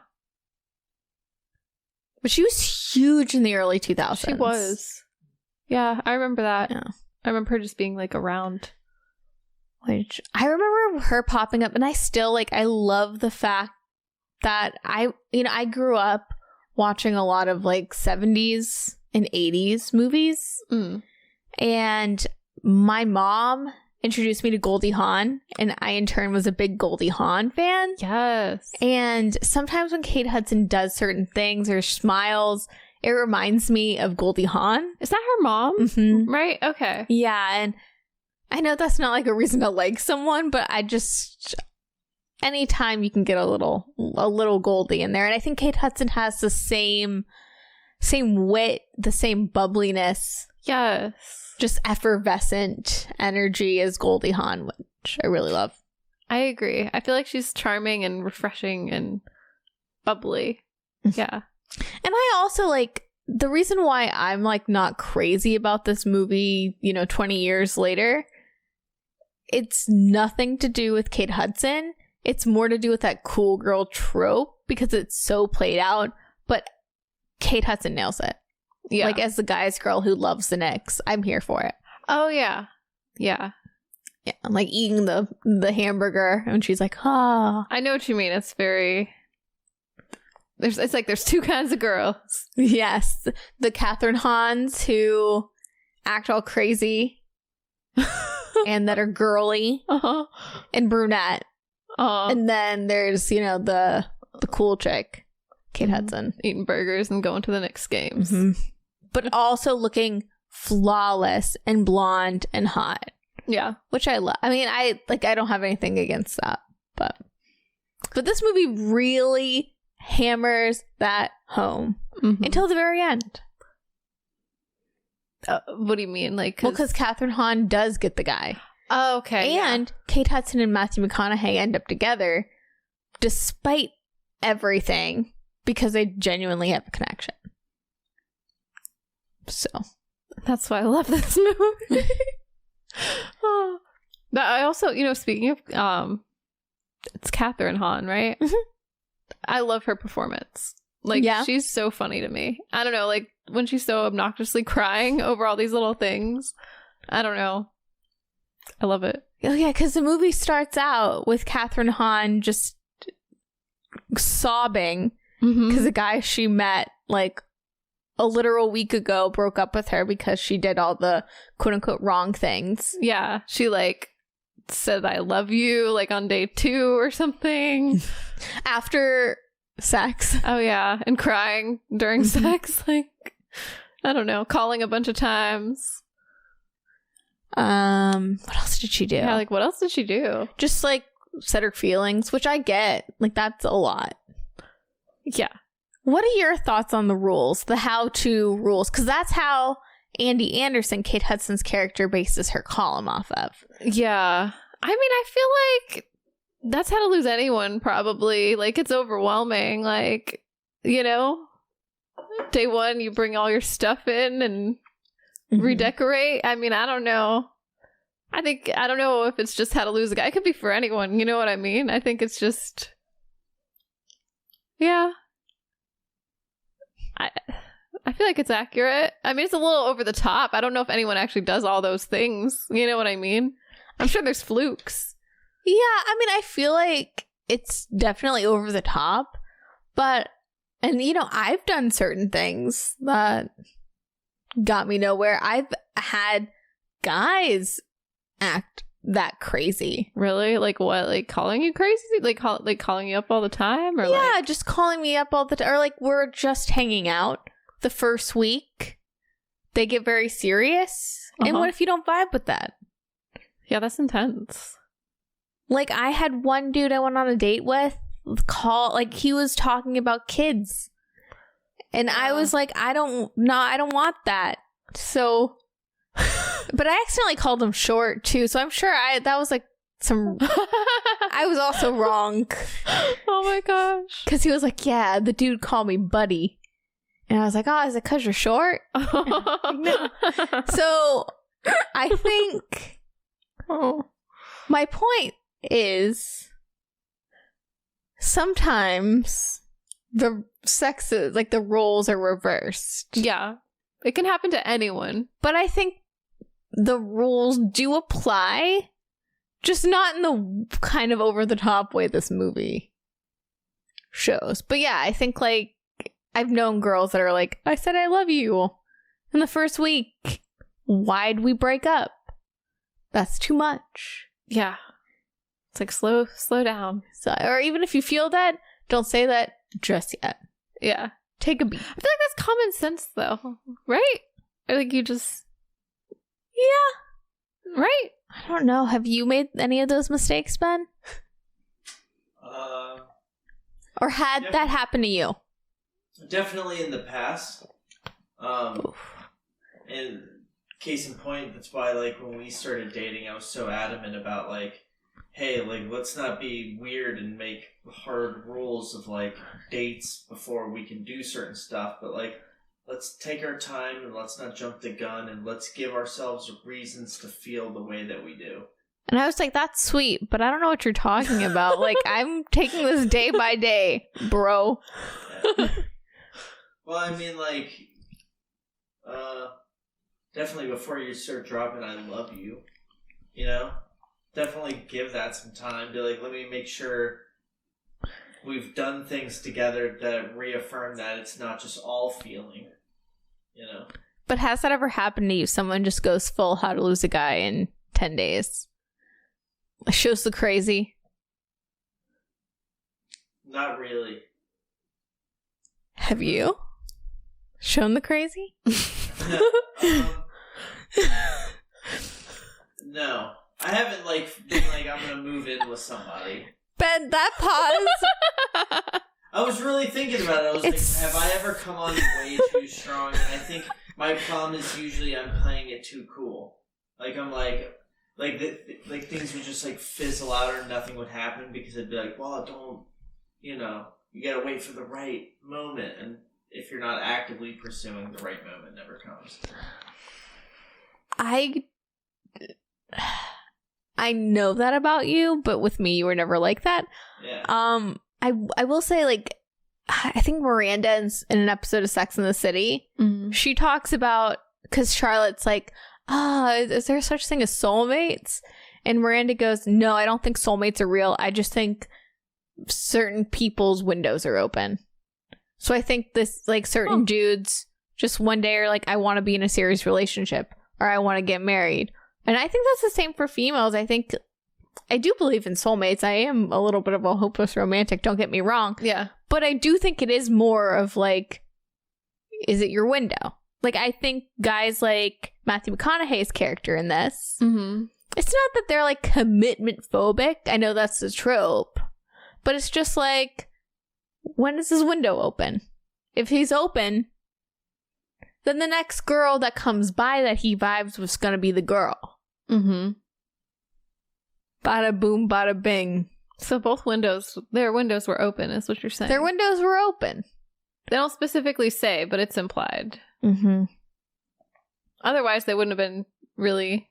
But she was huge in the early 2000s.
She was. Yeah, I remember that.
Yeah.
I remember her just being, like, around.
Which, I remember her popping up, and I still, like, I love the fact that I grew up watching a lot of, like, 70s and 80s movies. And my mom introduced me to Goldie Hawn, and I in turn was a big Goldie Hawn fan.
Yes.
And sometimes when Kate Hudson does certain things or smiles, it reminds me of Goldie Hawn.
Is that her mom?
Mm-hmm.
Right? Okay.
Yeah, and I know that's not like a reason to like someone, but I just anytime you can get a little Goldie in there, and I think Kate Hudson has the same wit, the same bubbliness,
Yes.
just effervescent energy as Goldie Hawn, which I really love.
I agree. I feel like she's charming and refreshing and bubbly. Yeah.
And I also like the reason why I'm like not crazy about this movie, 20 years later, it's nothing to do with Kate Hudson. It's more to do with that cool girl trope because it's so played out. But Kate Hudson nails it.
Yeah.
Like, as the guy's girl who loves the Knicks, I'm here for it.
Oh, yeah. Yeah.
Yeah, I'm like eating the hamburger, and she's like, "Ah."
I know what you mean. It's very... It's like there's two kinds of girls.
Yes. The Catherine Hahns who act all crazy and that are girly and brunette. And then there's, the cool chick, Kate Hudson.
Eating burgers and going to the Knicks games.
Mm-hmm. But also looking flawless and blonde and hot.
Yeah.
Which I love. I mean, I don't have anything against that. But this movie really hammers that home until the very end.
What do you mean?
Because Catherine Hahn does get the guy.
Oh, okay.
And Kate Hudson and Matthew McConaughey end up together despite everything because they genuinely have a connection. So
that's why I love this movie. But I also, speaking of, it's Catherine Hahn, right? I love her performance. She's so funny to me. I don't know, when she's so obnoxiously crying over all these little things. I don't know. I love it.
Oh, yeah, because the movie starts out with Catherine Hahn just sobbing because the guy she met, a literal week ago broke up with her because she did all the quote-unquote wrong things.
Yeah, she, said I love you, on day 2 or something.
After sex.
Oh, yeah, and crying during sex. I don't know, calling a bunch of times.
What else did she do?
Yeah, what else did she do?
Just, said her feelings, which I get. That's a lot.
Yeah.
What are your thoughts on the rules, the how-to rules? Because that's how Andy Anderson, Kate Hudson's character, bases her column off of.
Yeah. I mean, I feel like that's how to lose anyone, probably. It's overwhelming. Day 1, you bring all your stuff in and redecorate. I mean, I don't know. I don't know if it's just how to lose a guy. It could be for anyone. You know what I mean? I think it's just... Yeah. I feel like it's accurate. I mean, it's a little over the top. I don't know if anyone actually does all those things. You know what I mean? I'm sure there's flukes.
Yeah, I mean, I feel like it's definitely over the top. But, and I've done certain things that got me nowhere. I've had guys act that crazy.
Really? What? Calling you crazy? Calling you up all the time? Or
yeah, just calling me up all the time. Or we're just hanging out the first week. They get very serious. And what if you don't vibe with that?
Yeah, that's intense.
I had one dude I went on a date with he was talking about kids. And I was like, I don't want that. So... But I accidentally called him short too, so I'm sure that was some. I was also wrong.
Oh my gosh!
Because he was like, "Yeah, the dude called me buddy," and I was like, "Oh, is it because you're short?" No. So I think my point is sometimes the sexes, the roles are reversed.
Yeah. It can happen to anyone.
But I think the rules do apply, just not in the kind of over-the-top way this movie shows. But yeah, I think, I've known girls that are like, I said I love you in the first week. Why'd we break up? That's too much.
Yeah. It's slow down.
So, or even if you feel that, don't say that just yet.
Yeah.
Take a beat.
I feel like that's common sense, though, right? I think you just...
Yeah.
Right?
I don't know. Have you made any of those mistakes, Ben? Or had that happen to you?
Definitely in the past. And case in point, that's why, like, when we started dating, I was so adamant about, like, hey, like, let's not be weird and make hard rules of, like, dates before we can do certain stuff, but, like, let's take our time and let's not jump the gun and let's give ourselves reasons to feel the way that we do.
And I was like, that's sweet, but I don't know what you're talking about. Like, I'm taking this day by day, bro.
Yeah. Well, I mean, like, definitely before you start dropping I love you, you know? Definitely give that some time to, like, let me make sure we've done things together that reaffirm that it's not just all feeling, you know?
But has that ever happened to you? Someone just goes full How to Lose a Guy in 10 days. Shows the crazy.
Not really.
Have you shown the crazy?
No. I haven't, like, been like, I'm gonna move in with somebody.
Ben, that pause.
I was really thinking about it. I was like, have I ever come on way too strong? And I think my problem is usually I'm playing it too cool. Like, I'm like things would just, like, fizzle out or nothing would happen because I'd be like, well, don't, you know, you gotta wait for the right moment. And if you're not actively pursuing, the right moment never comes.
I know that about you, but with me, you were never like that.
Yeah.
I will say, like, I think Miranda in an episode of Sex and the City, she talks about, because Charlotte's like, is there such thing as soulmates? And Miranda goes, no, I don't think soulmates are real. I just think certain people's windows are open. So I think this, like, certain dudes just one day are like, I want to be in a serious relationship or I want to get married. And I think that's the same for females. I do believe in soulmates. I am a little bit of a hopeless romantic, don't get me wrong.
Yeah. But
I do think it is more of, like, is it your window? Like, I think guys like Matthew McConaughey's character in this, it's not that they're, like, commitment phobic. I know that's the trope. But it's just like, when is his window open? If he's open, then the next girl that comes by that he vibes with is going to be the girl. Bada boom, bada bing.
So their windows were open, is what you're saying.
Their windows were open.
They don't specifically say, but it's implied. Otherwise, they wouldn't have been really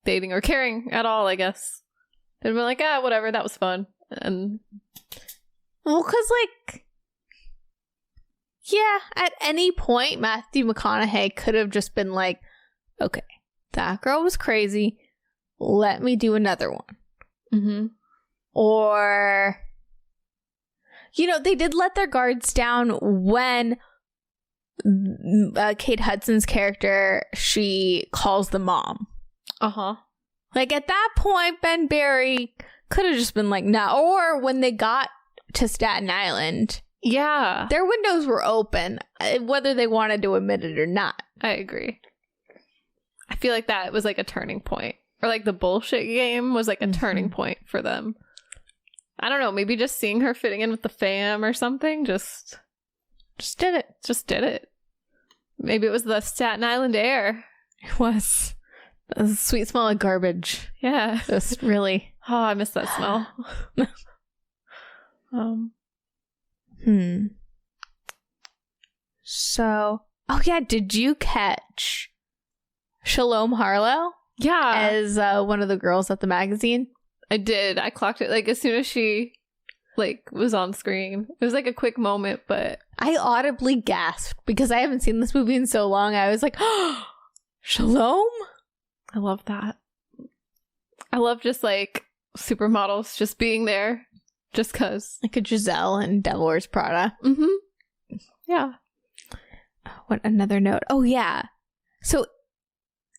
dating or caring at all, I guess. They'd have been like, whatever, that was fun. And
well, because, like, yeah, at any point, Matthew McConaughey could have just been like, okay, that girl was crazy. Let me do another one. Or, you know, they did let their guards down when Kate Hudson's character, she calls the mom. Like, at that point, Ben Barry could have just been like, nah. Or when they got to Staten Island, their windows were open, whether they wanted to admit it or not.
I agree. I feel like that was like a turning point. Or like the bullshit game was like a turning point for them. I don't know, maybe just seeing her fitting in with the fam or something just did it. Just did it. Maybe it was the Staten Island air.
It was. The sweet smell of garbage.
Yeah.
Just really.
Oh, I miss that smell.
So, oh yeah, did you catch Shalom Harlow?
Yeah.
As one of the girls at the magazine?
I did. I clocked it, like, as soon as she, like, was on screen. It was, like, a quick moment, but...
I audibly gasped because I haven't seen this movie in so long. I was like, oh, Shalom?
I love that. I love just, like, supermodels just being there just because.
Like a Giselle and Devil Wears Prada.
Yeah.
What another note? Oh, yeah. So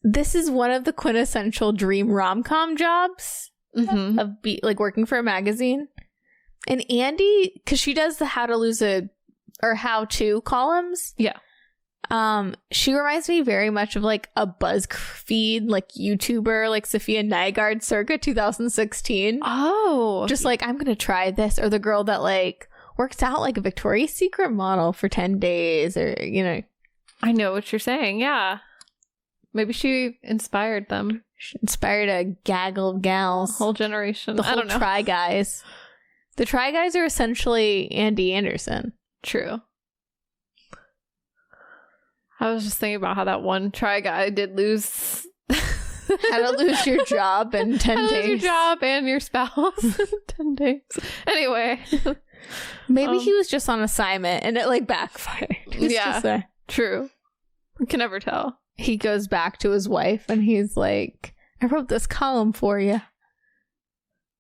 this is one of the quintessential dream rom-com jobs of like working for a magazine. And Andy, because she does the How to Lose a or how-to columns.
Yeah.
She reminds me very much of like a BuzzFeed like YouTuber like Sophia Nygaard circa 2016.
Oh.
Just like, I'm gonna try this, or the girl that like works out like a Victoria's Secret model for 10 days, or
I know what you're saying. Yeah. Maybe she inspired them.
She inspired a gaggle of gals.
Whole generation.
The whole
I don't know.
Try Guys. The Try Guys are essentially Andy Anderson.
True. I was just thinking about how that one Try Guy did lose.
How to lose your job in 10
How to
days.
lose your job and your spouse in 10 days. Anyway.
Maybe he was just on assignment and it like backfired.
Yeah. True. You can never tell.
He goes back to his wife and he's like, I wrote this column for you.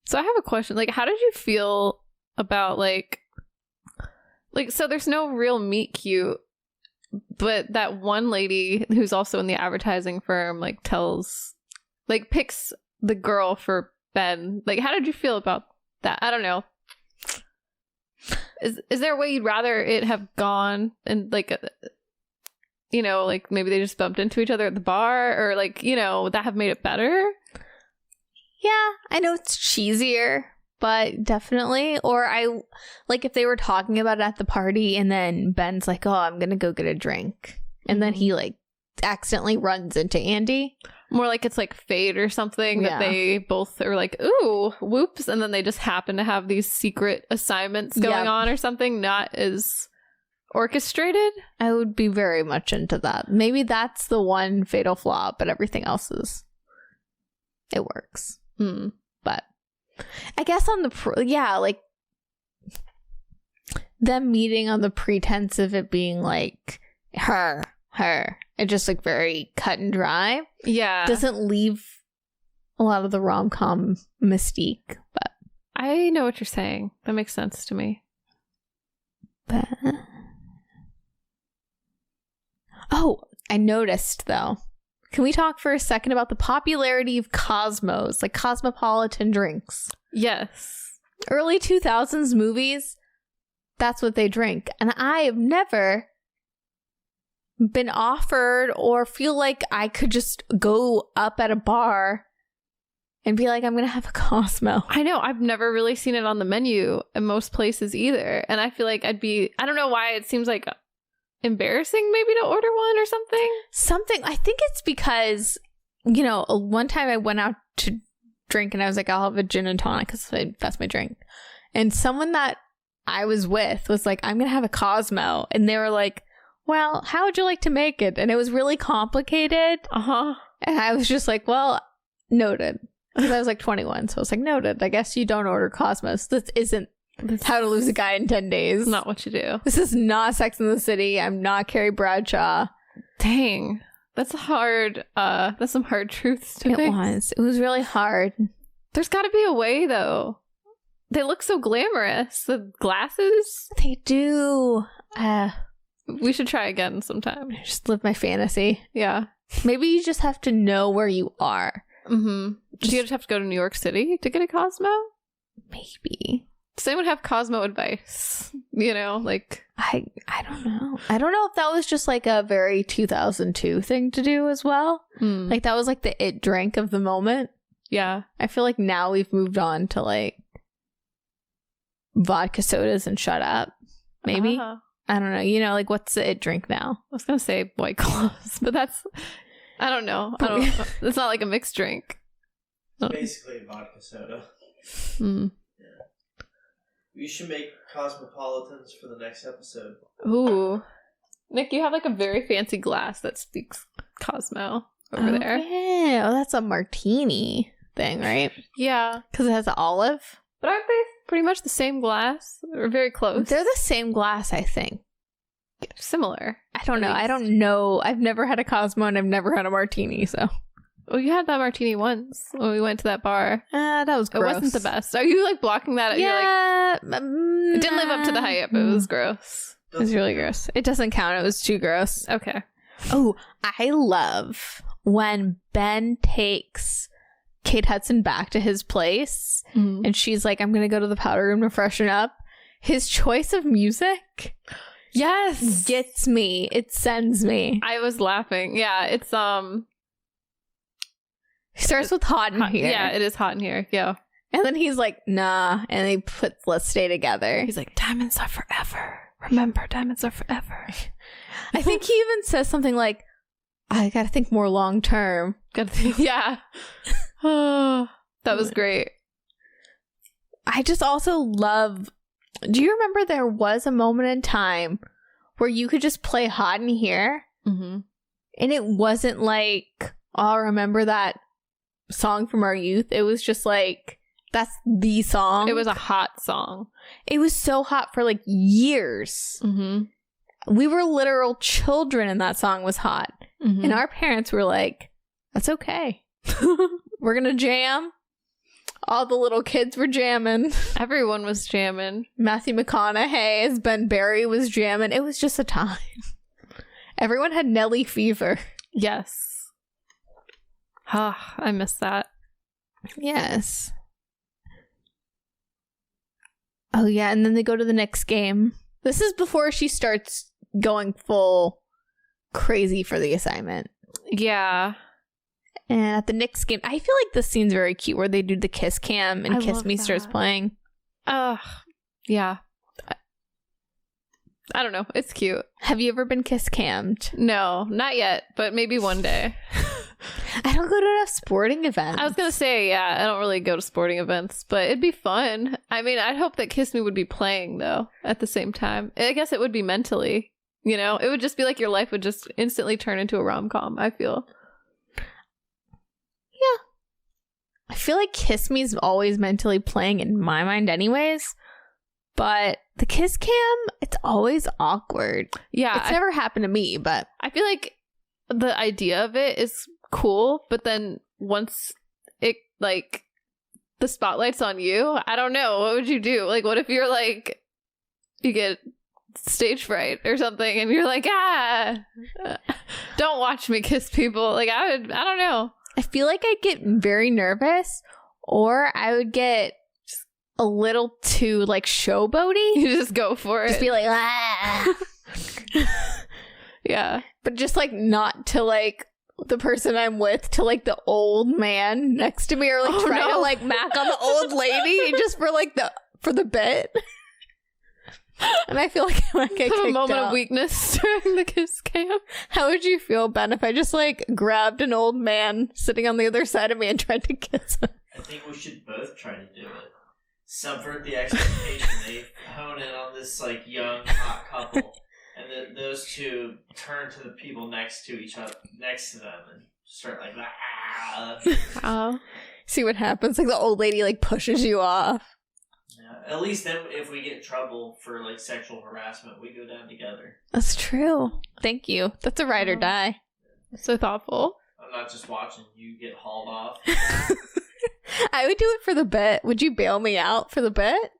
So I have a question. Like, how did you feel about like, so there's no real meet cute, but that one lady who's also in the advertising firm, like picks the girl for Ben. Like, how did you feel about that? I don't know. Is there a way you'd rather it have gone and like, like maybe they just bumped into each other at the bar, or like, would that have made it better?
Yeah, I know it's cheesier, but definitely. Or if they were talking about it at the party and then Ben's like, oh, I'm going to go get a drink. And then he like accidentally runs into Andy.
More like it's like fate or something that they both are like, ooh, whoops. And then they just happen to have these secret assignments going on or something, not as orchestrated.
I would be very much into that. Maybe that's the one fatal flaw, but everything else it works. But I guess on the them meeting on the pretense of it being like her, it just like very cut and dry.
Yeah,
doesn't leave a lot of the rom-com mystique. But
I know what you're saying. That makes sense to me.
But I noticed though. Can we talk for a second about the popularity of Cosmos, like cosmopolitan drinks?
Yes.
Early 2000s movies, that's what they drink. And I have never been offered or feel like I could just go up at a bar and be like, I'm going to have a Cosmo.
I know. I've never really seen it on the menu in most places either. And I feel like I don't know why it seems like embarrassing maybe to order one or something.
I think it's because, one time I went out to drink and I was like, I'll have a gin and tonic because that's my drink. And someone that I was with was like, I'm going to have a Cosmo. And they were like, well, how would you like to make it? And it was really complicated. And I was just like, well, noted. Because I was like 21. So I was like, noted. I guess you don't order Cosmos. This isn't How to Lose a Guy in 10 Days.
Not what you do.
This is not Sex and the City. I'm not Carrie Bradshaw.
Dang. That's hard. That's some hard truths to face.
It was really hard.
There's got to be a way, though. They look so glamorous. The glasses.
They do.
We should try again sometime.
Just live my fantasy.
Yeah.
Maybe you just have to know where you are.
Do you just have to go to New York City to get a Cosmo?
Maybe.
Does anyone have Cosmo advice? Like
I don't know. I don't know if that was just like a very 2002 thing to do as well. Like that was like the it drink of the moment.
Yeah.
I feel like now we've moved on to like vodka sodas and shut up. Maybe. I don't know. Like what's the it drink now?
I was going to say White Claws, but I don't know. It's not like a mixed drink.
It's basically a vodka soda. We should make cosmopolitans for the next episode.
Ooh. Nick, you have like a very fancy glass that speaks Cosmo over there.
Yeah. Oh, that's a martini thing, right?
Yeah.
Because it has olive.
But aren't they pretty much the same glass? Or very close?
They're the same glass, I think.
Similar.
I don't know. I've never had a Cosmo and I've never had a martini, so.
Well, you had that martini once when we went to that bar.
That was gross.
It wasn't the best. Are you like blocking that?
Yeah.
It didn't live up to the hype. It was gross.
It was really gross. It doesn't count. It was too gross.
Okay.
Oh, I love when Ben takes Kate Hudson back to his place and she's like, I'm going to go to the powder room to freshen up. His choice of music
Yes.
gets me. It sends me.
I was laughing. Yeah, it's
He starts with hot in here.
Yeah, it is hot in here. Yeah.
And then he's like, nah. And he puts let's stay together.
He's like, diamonds are forever. Remember, diamonds are forever.
I think he even says something like, I gotta think more long term.
Yeah. Oh, that was great.
I just also love. Do you remember there was a moment in time where you could just play hot in here?
Mm-hmm.
And it wasn't like, I'll remember that song from our youth. It was just like, that's the song.
It was a hot song.
It was so hot for like years.
Mm-hmm.
We were literal children and that song was hot.
Mm-hmm.
And our parents were like, that's okay. We're gonna jam. All the little kids were jamming.
Everyone was jamming.
Matthew McConaughey as Ben Barry was jamming. It was just a time. Everyone had Nelly fever.
Yes. Ah, I miss that.
Yes. Oh yeah, and then they go to the next game. This is before she starts going full crazy for the assignment.
Yeah.
And at the Knicks game, I feel like this scene's very cute where they do the kiss cam and
I
Kiss
love
Me
that.
starts playing.
Yeah. I don't know. It's cute.
Have you ever been kiss cammed?
No, not yet, but maybe one day.
I don't go to enough sporting events.
I was going to say, yeah, I don't really go to sporting events, but it'd be fun. I mean, I'd hope that Kiss Me would be playing, though, at the same time. I guess it would be mentally, you know? It would just be like your life would just instantly turn into a rom-com, I feel.
I feel like Kiss Me is always mentally playing in my mind anyways. But the kiss cam, it's always awkward.
Yeah.
It's never happened to me, but
I feel like the idea of it is cool, but then once it, like, the spotlight's on you, I don't know. What would you do? Like, what if you're like, you get stage fright or something and you're like, don't watch me kiss people. Like, I don't know.
I feel like I'd get very nervous, or I would get a little too, like, showboaty.
You just go for it.
Just be like, ah.
Yeah.
But just, like, not to, like, the person I'm with, to, like, the old man next to me, or, like, try to, like, mac on the old lady just for, like, for the bit. And I feel like I might get
Have
kicked
a moment
out.
of weakness during the kiss cam.
How would you feel, Ben, if I just, like, grabbed an old man sitting on the other side of me and tried to kiss him?
I think we should both try to do it. Subvert the expectation. They hone in on this, like, young, hot couple, and then those two turn to the people next to each other, next to them, and start like,
Oh.
See what happens. Like, the old lady, like, pushes you off.
Yeah, at least then, if we get in trouble for, like, sexual harassment, we go down together.
That's true. Thank you. That's a ride or die.
So thoughtful.
I'm not just watching you get hauled off.
I would do it for the bit. Would you bail me out for the bit?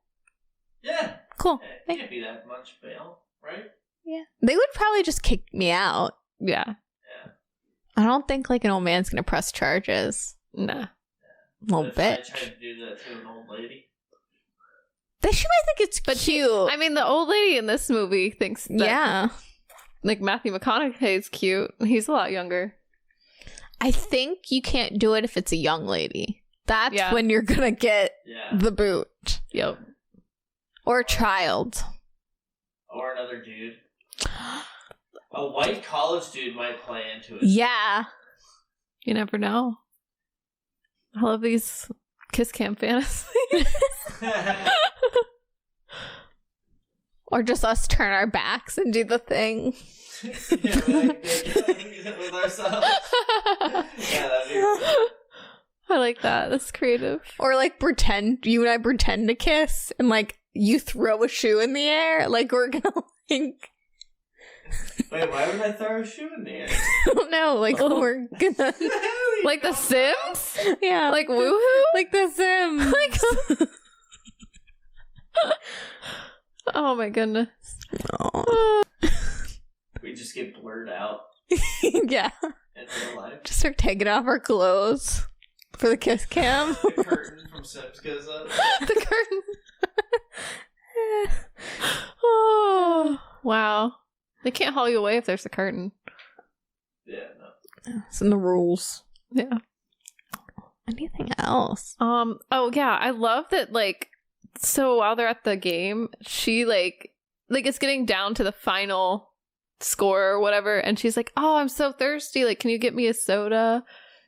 Yeah.
Cool.
It can't be that much bail, right?
Yeah. They would probably just kick me out.
Yeah.
Yeah.
I don't think, like, an old man's gonna press charges.
Nah.
Little
But
bit.
if I tried to do that to an old lady.
She might think it's cute.
I mean, the old lady in this movie thinks that,
Yeah.
like, Matthew McConaughey's cute. He's a lot younger.
I think you can't do it if it's a young lady. That's
Yeah.
when you're gonna get
Yeah.
the boot.
Yep.
Or a child.
Or another dude. A white college dude might play into it.
Yeah.
You never know. I love these kiss cam fantasies.
Or just us turn our backs and do the thing.
Yeah, with ourselves. Yeah, that'd be cool.
I like that. That's creative.
Or, like, you and I pretend to kiss and, like, you throw a shoe in the air. Like, we're gonna, like,
Wait, why would I throw a shoe in the air?
I don't know. Like, we're gonna,
Like The Sims?
yeah.
Like woohoo?
like the Sims.
Oh my goodness.
Aw.
We just get blurred out
Yeah.
in real life.
Just start taking off our clothes for the kiss cam.
The curtain from Sims goes up.
The curtain. Oh. Wow. They can't haul you away if there's a curtain.
Yeah, no.
It's in the rules.
Yeah.
Anything else?
Oh yeah, I love that, like, so while they're at the game, she like it's getting down to the final score or whatever, and she's like, "Oh, I'm so thirsty. Like, can you get me a soda?"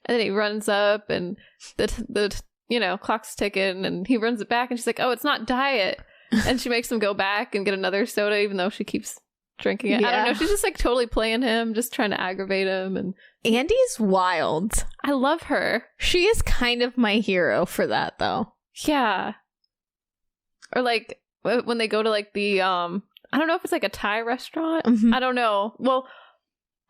And then he runs up, and the clock's ticking, and he runs it back, and she's like, "Oh, it's not diet." And she makes him go back and get another soda, even though she keeps drinking it.
Yeah.
I don't know. She's just like totally playing him, just trying to aggravate him. And
Andy's wild.
I love her.
She is kind of my hero for that, though.
Yeah. Or like when they go to like the I don't know if it's like a Thai restaurant.
Mhm.
I don't know. Well,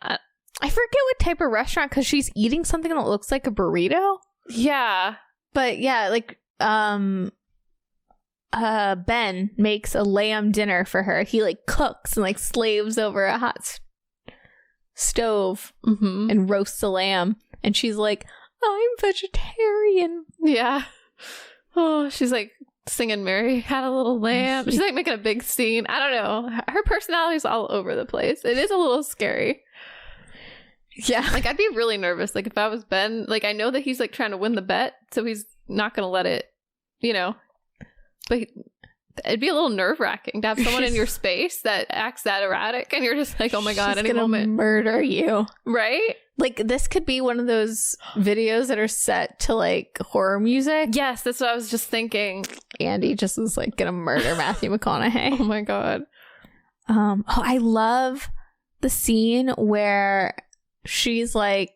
I forget what type of restaurant, because she's eating something that looks like a burrito.
yeah.
But yeah, like Ben makes a lamb dinner for her. He like cooks and like slaves over a hot stove
Mm-hmm.
and roasts a lamb, and she's like, "I'm vegetarian."
Yeah. Oh, she's like singing Mary Had a Little Lamb. She's like making a big scene. I don't know. Her personality's all over the place. It is a little scary.
Yeah.
Like, I'd be really nervous. Like, if I was Ben, like, I know that he's like trying to win the bet, so he's not going to let it, But it'd be a little nerve-wracking to have someone in your space that acts that erratic, and you're just like, oh my god,
She's
any
gonna
moment.
murder you.
Right?
Like, this could be one of those videos that are set to like horror music.
Yes, that's what I was just thinking.
Andy just is like gonna murder Matthew McConaughey.
Oh my god.
I love the scene where she's kind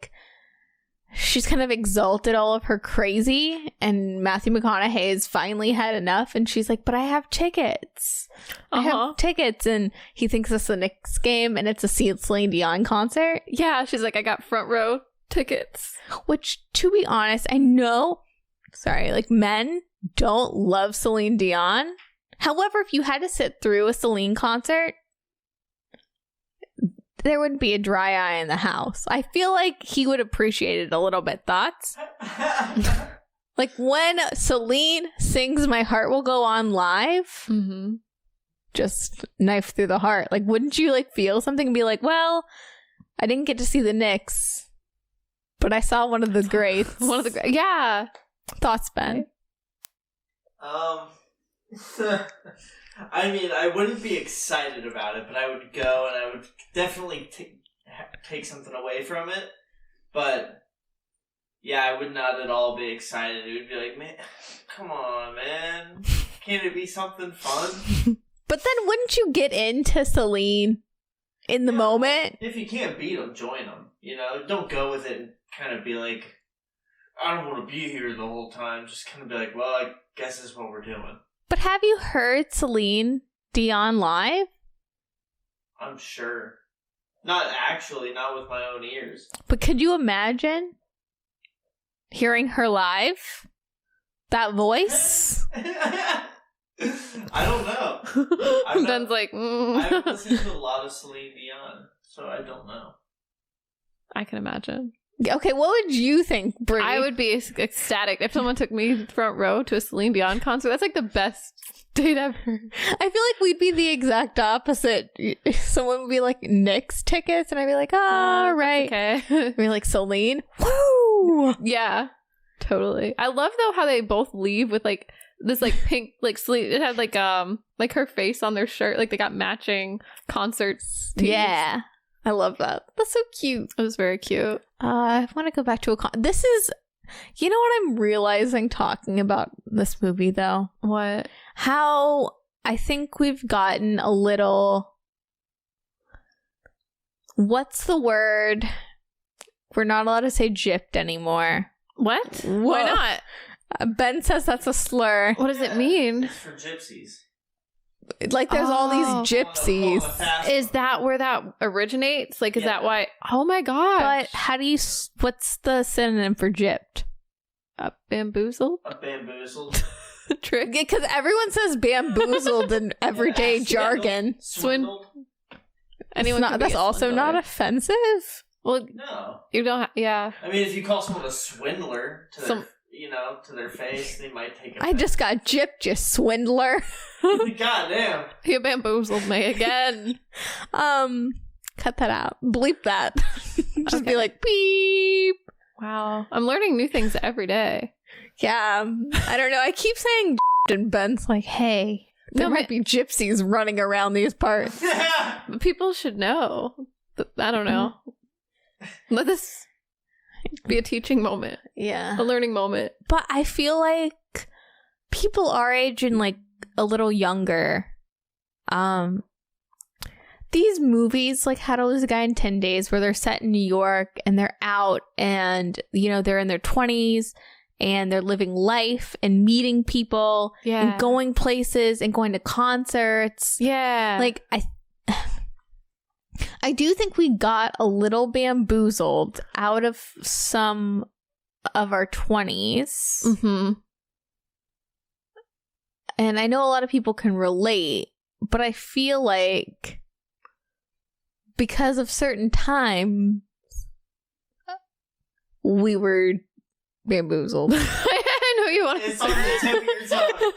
of exalted all of her crazy, and Matthew McConaughey has finally had enough, and she's like, "But I have tickets. I have tickets," and he thinks it's the Knicks game, and it's a Celine Dion concert.
Yeah, she's like, I got front row tickets.
Which, to be honest, I know, like, men don't love Celine Dion. However, if you had to sit through a Celine concert, there wouldn't be a dry eye in the house. I feel like he would appreciate it a little bit. Thoughts? Like, when Celine sings My Heart Will Go On live,
Mm-hmm.
just knife through the heart. Like, wouldn't you like feel something and be like, well, I didn't get to see the Knicks, but I saw one of the greats.
Yeah.
Thoughts, Ben?
I mean, I wouldn't be excited about it, but I would go and I would definitely take something away from it. But yeah, I would not at all be excited. It would be like, man, come on, man. Can't it be something fun?
But then wouldn't you get into Celine in the moment?
If you can't beat them, join them. Don't go with it and kind of be like, I don't want to be here the whole time. Just kind of be like, well, I guess this is what we're doing.
But have you heard Celine Dion live?
I'm sure. Not with my own ears.
But could you imagine hearing her live? That voice?
I don't know.
Ben's like,
I've listened to a lot of Celine Dion, so I don't know.
I can imagine.
Okay, what would you think, Brie?
I would be ecstatic if someone took me front row to a Celine Dion concert. That's like the best date ever.
I feel like we'd be the exact opposite. Someone would be like, Knicks tickets, and I'd be like, all right.
Okay.
I'd be like, Celine? Woo!
Yeah, totally. I love though how they both leave with like this like pink like sleeve. It had like her face on their shirt. Like they got matching concert tees.
Yeah. I love that. That's so cute.
It was very cute.
I want to go back to this is, what I'm realizing talking about this movie, though?
What?
How I think we've gotten a little, what's the word? We're not allowed to say gypped anymore.
What?
Whoa.
Why not?
Ben says that's a slur.
What does it mean?
It's for gypsies.
Like, there's all these gypsies.
Is that where that originates? Like, is that why? Oh my
But
god!
how do you, what's the synonym for gypped?
Bamboozled?
A bamboozled.
Trick?
Because everyone says bamboozled in everyday jargon.
Swindled.
Anyone could be
That's
a
also
swindler.
not offensive.
Well,
No.
you don't. Yeah.
I mean, if you call someone a swindler to to their face, they might take it.
I just got gypped, you swindler.
Goddamn.
You bamboozled me again.
Cut that out. Bleep that. Just
Okay.
be like, beep.
Wow. I'm learning new things every day.
Yeah. I don't know. I keep saying and Ben's like, hey, there
No,
might be gypsies running around these parts.
But people should know. I don't know. Let this be a teaching moment.
Yeah.
A learning moment.
But I feel like people our age and like a little younger, these movies like How to Lose a Guy in 10 Days, where they're set in New York and they're out and, they're in their 20s and they're living life and meeting people
Yeah.
and going places and going to concerts.
Yeah.
Like, I do think we got a little bamboozled out of some of our 20s.
Mm-hmm.
And I know a lot of people can relate, but I feel like because of certain time, we were bamboozled.
I know you want to
It's on the tip of your tongue.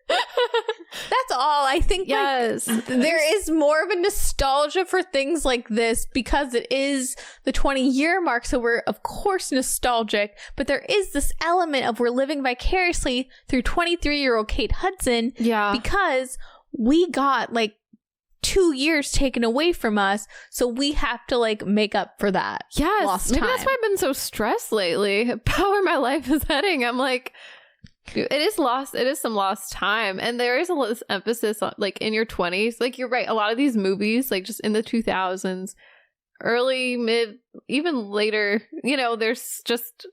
That's all. I think
Yes.
there is more of a nostalgia for things like this because it is the 20-year mark, so we're of course nostalgic, but there is this element of we're living vicariously through 23-year-old Kate Hudson
Yeah.
because we got like 2 years taken away from us, so we have to like make up for that.
Yes.
Lost
Maybe
time.
that's why I've been so stressed lately. How where my life is heading. I'm like, it is lost. It is some lost time. And there is a lot of emphasis on like in your 20s. Like you're right. A lot of these movies, like just in the 2000s, early, mid, even later, there's just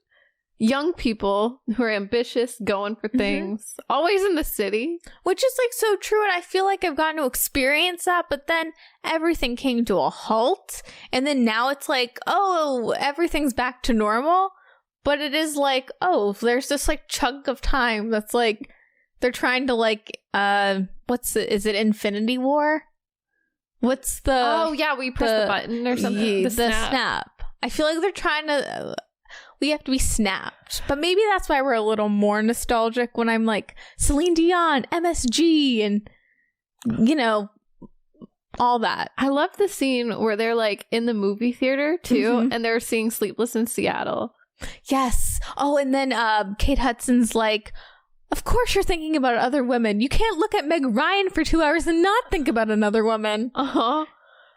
young people who are ambitious, going for things, always in the city.
Which is like so true, and I feel like I've gotten to experience that, but then everything came to a halt, and then now it's like, oh, everything's back to normal, but it is like, oh, there's this like chunk of time that's like, they're trying to like, is it Infinity War? What's the...
Oh, yeah, we press the button or something.
Yeah,
The snap.
I feel like they're trying to... we have to be snapped. But maybe that's why we're a little more nostalgic when I'm like Celine Dion, MSG, and, all that.
I love the scene where they're like in the movie theater too, and they're seeing Sleepless in Seattle.
Yes. Oh, and then Kate Hudson's like, of course you're thinking about other women. You can't look at Meg Ryan for 2 hours and not think about another woman.
Uh-huh.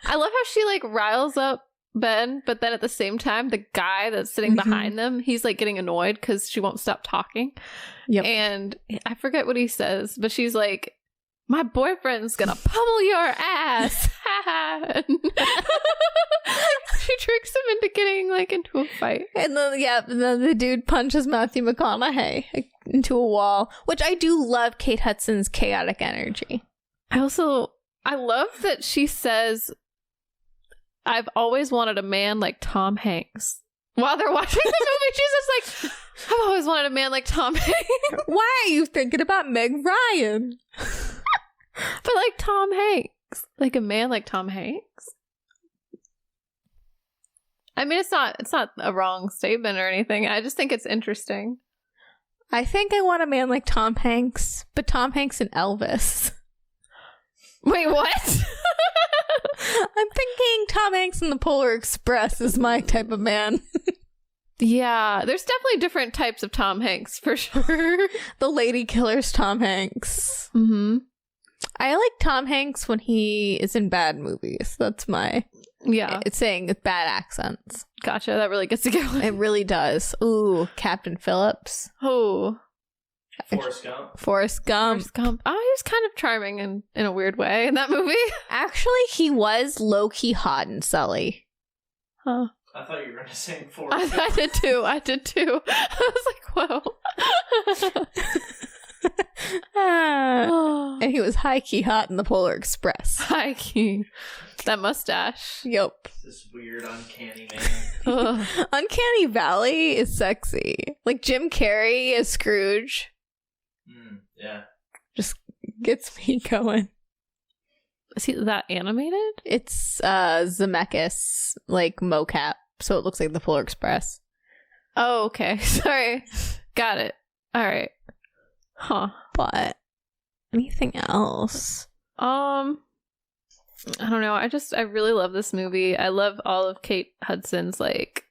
I love how she like riles up Ben, but then at the same time, the guy that's sitting behind them, he's like getting annoyed because she won't stop talking.
Yep.
And I forget what he says, but she's like, my boyfriend's gonna pummel your ass. She tricks him into getting like into a fight.
And then the dude punches Matthew McConaughey into a wall, which I do love Kate Hudson's chaotic energy.
I love that she says, I've always wanted a man like Tom Hanks. While they're watching the movie, she's just like, I've always wanted a man like Tom Hanks.
Why are you thinking about Meg Ryan?
But like Tom Hanks. Like a man like Tom Hanks? I mean, it's not a wrong statement or anything. I just think it's interesting.
I think I want a man like Tom Hanks, but Tom Hanks and Elvis.
Wait, what?
I'm thinking Tom Hanks and the Polar Express is my type of man.
Yeah, there's definitely different types of Tom Hanks for sure.
The lady killer's Tom Hanks.
Mm-hmm.
I like Tom Hanks when he is in bad movies. That's my...
Yeah.
It's saying with bad accents.
Gotcha. That really gets to go.
It really does. Ooh, Captain Phillips.
Oh.
Forrest Gump.
Forrest Gump.
Forrest Gump. Oh, he was kind of charming in a weird way in that movie.
Actually, he was low-key hot in Sully.
Huh.
I thought you were going to say Forrest Gump.
I did too. I was like, whoa.
And he was high-key hot in the Polar Express.
High key. That mustache.
Yep.
This weird, uncanny man.
Ugh.
Uncanny Valley is sexy. Like Jim Carrey as Scrooge
Yeah.
just gets me going.
Is he that animated?
It's Zemeckis, like mocap, so it looks like the Polar Express.
Oh, okay. Sorry. Got it. All right. Huh.
But anything else?
I don't know. I really love this movie. I love all of Kate Hudson's like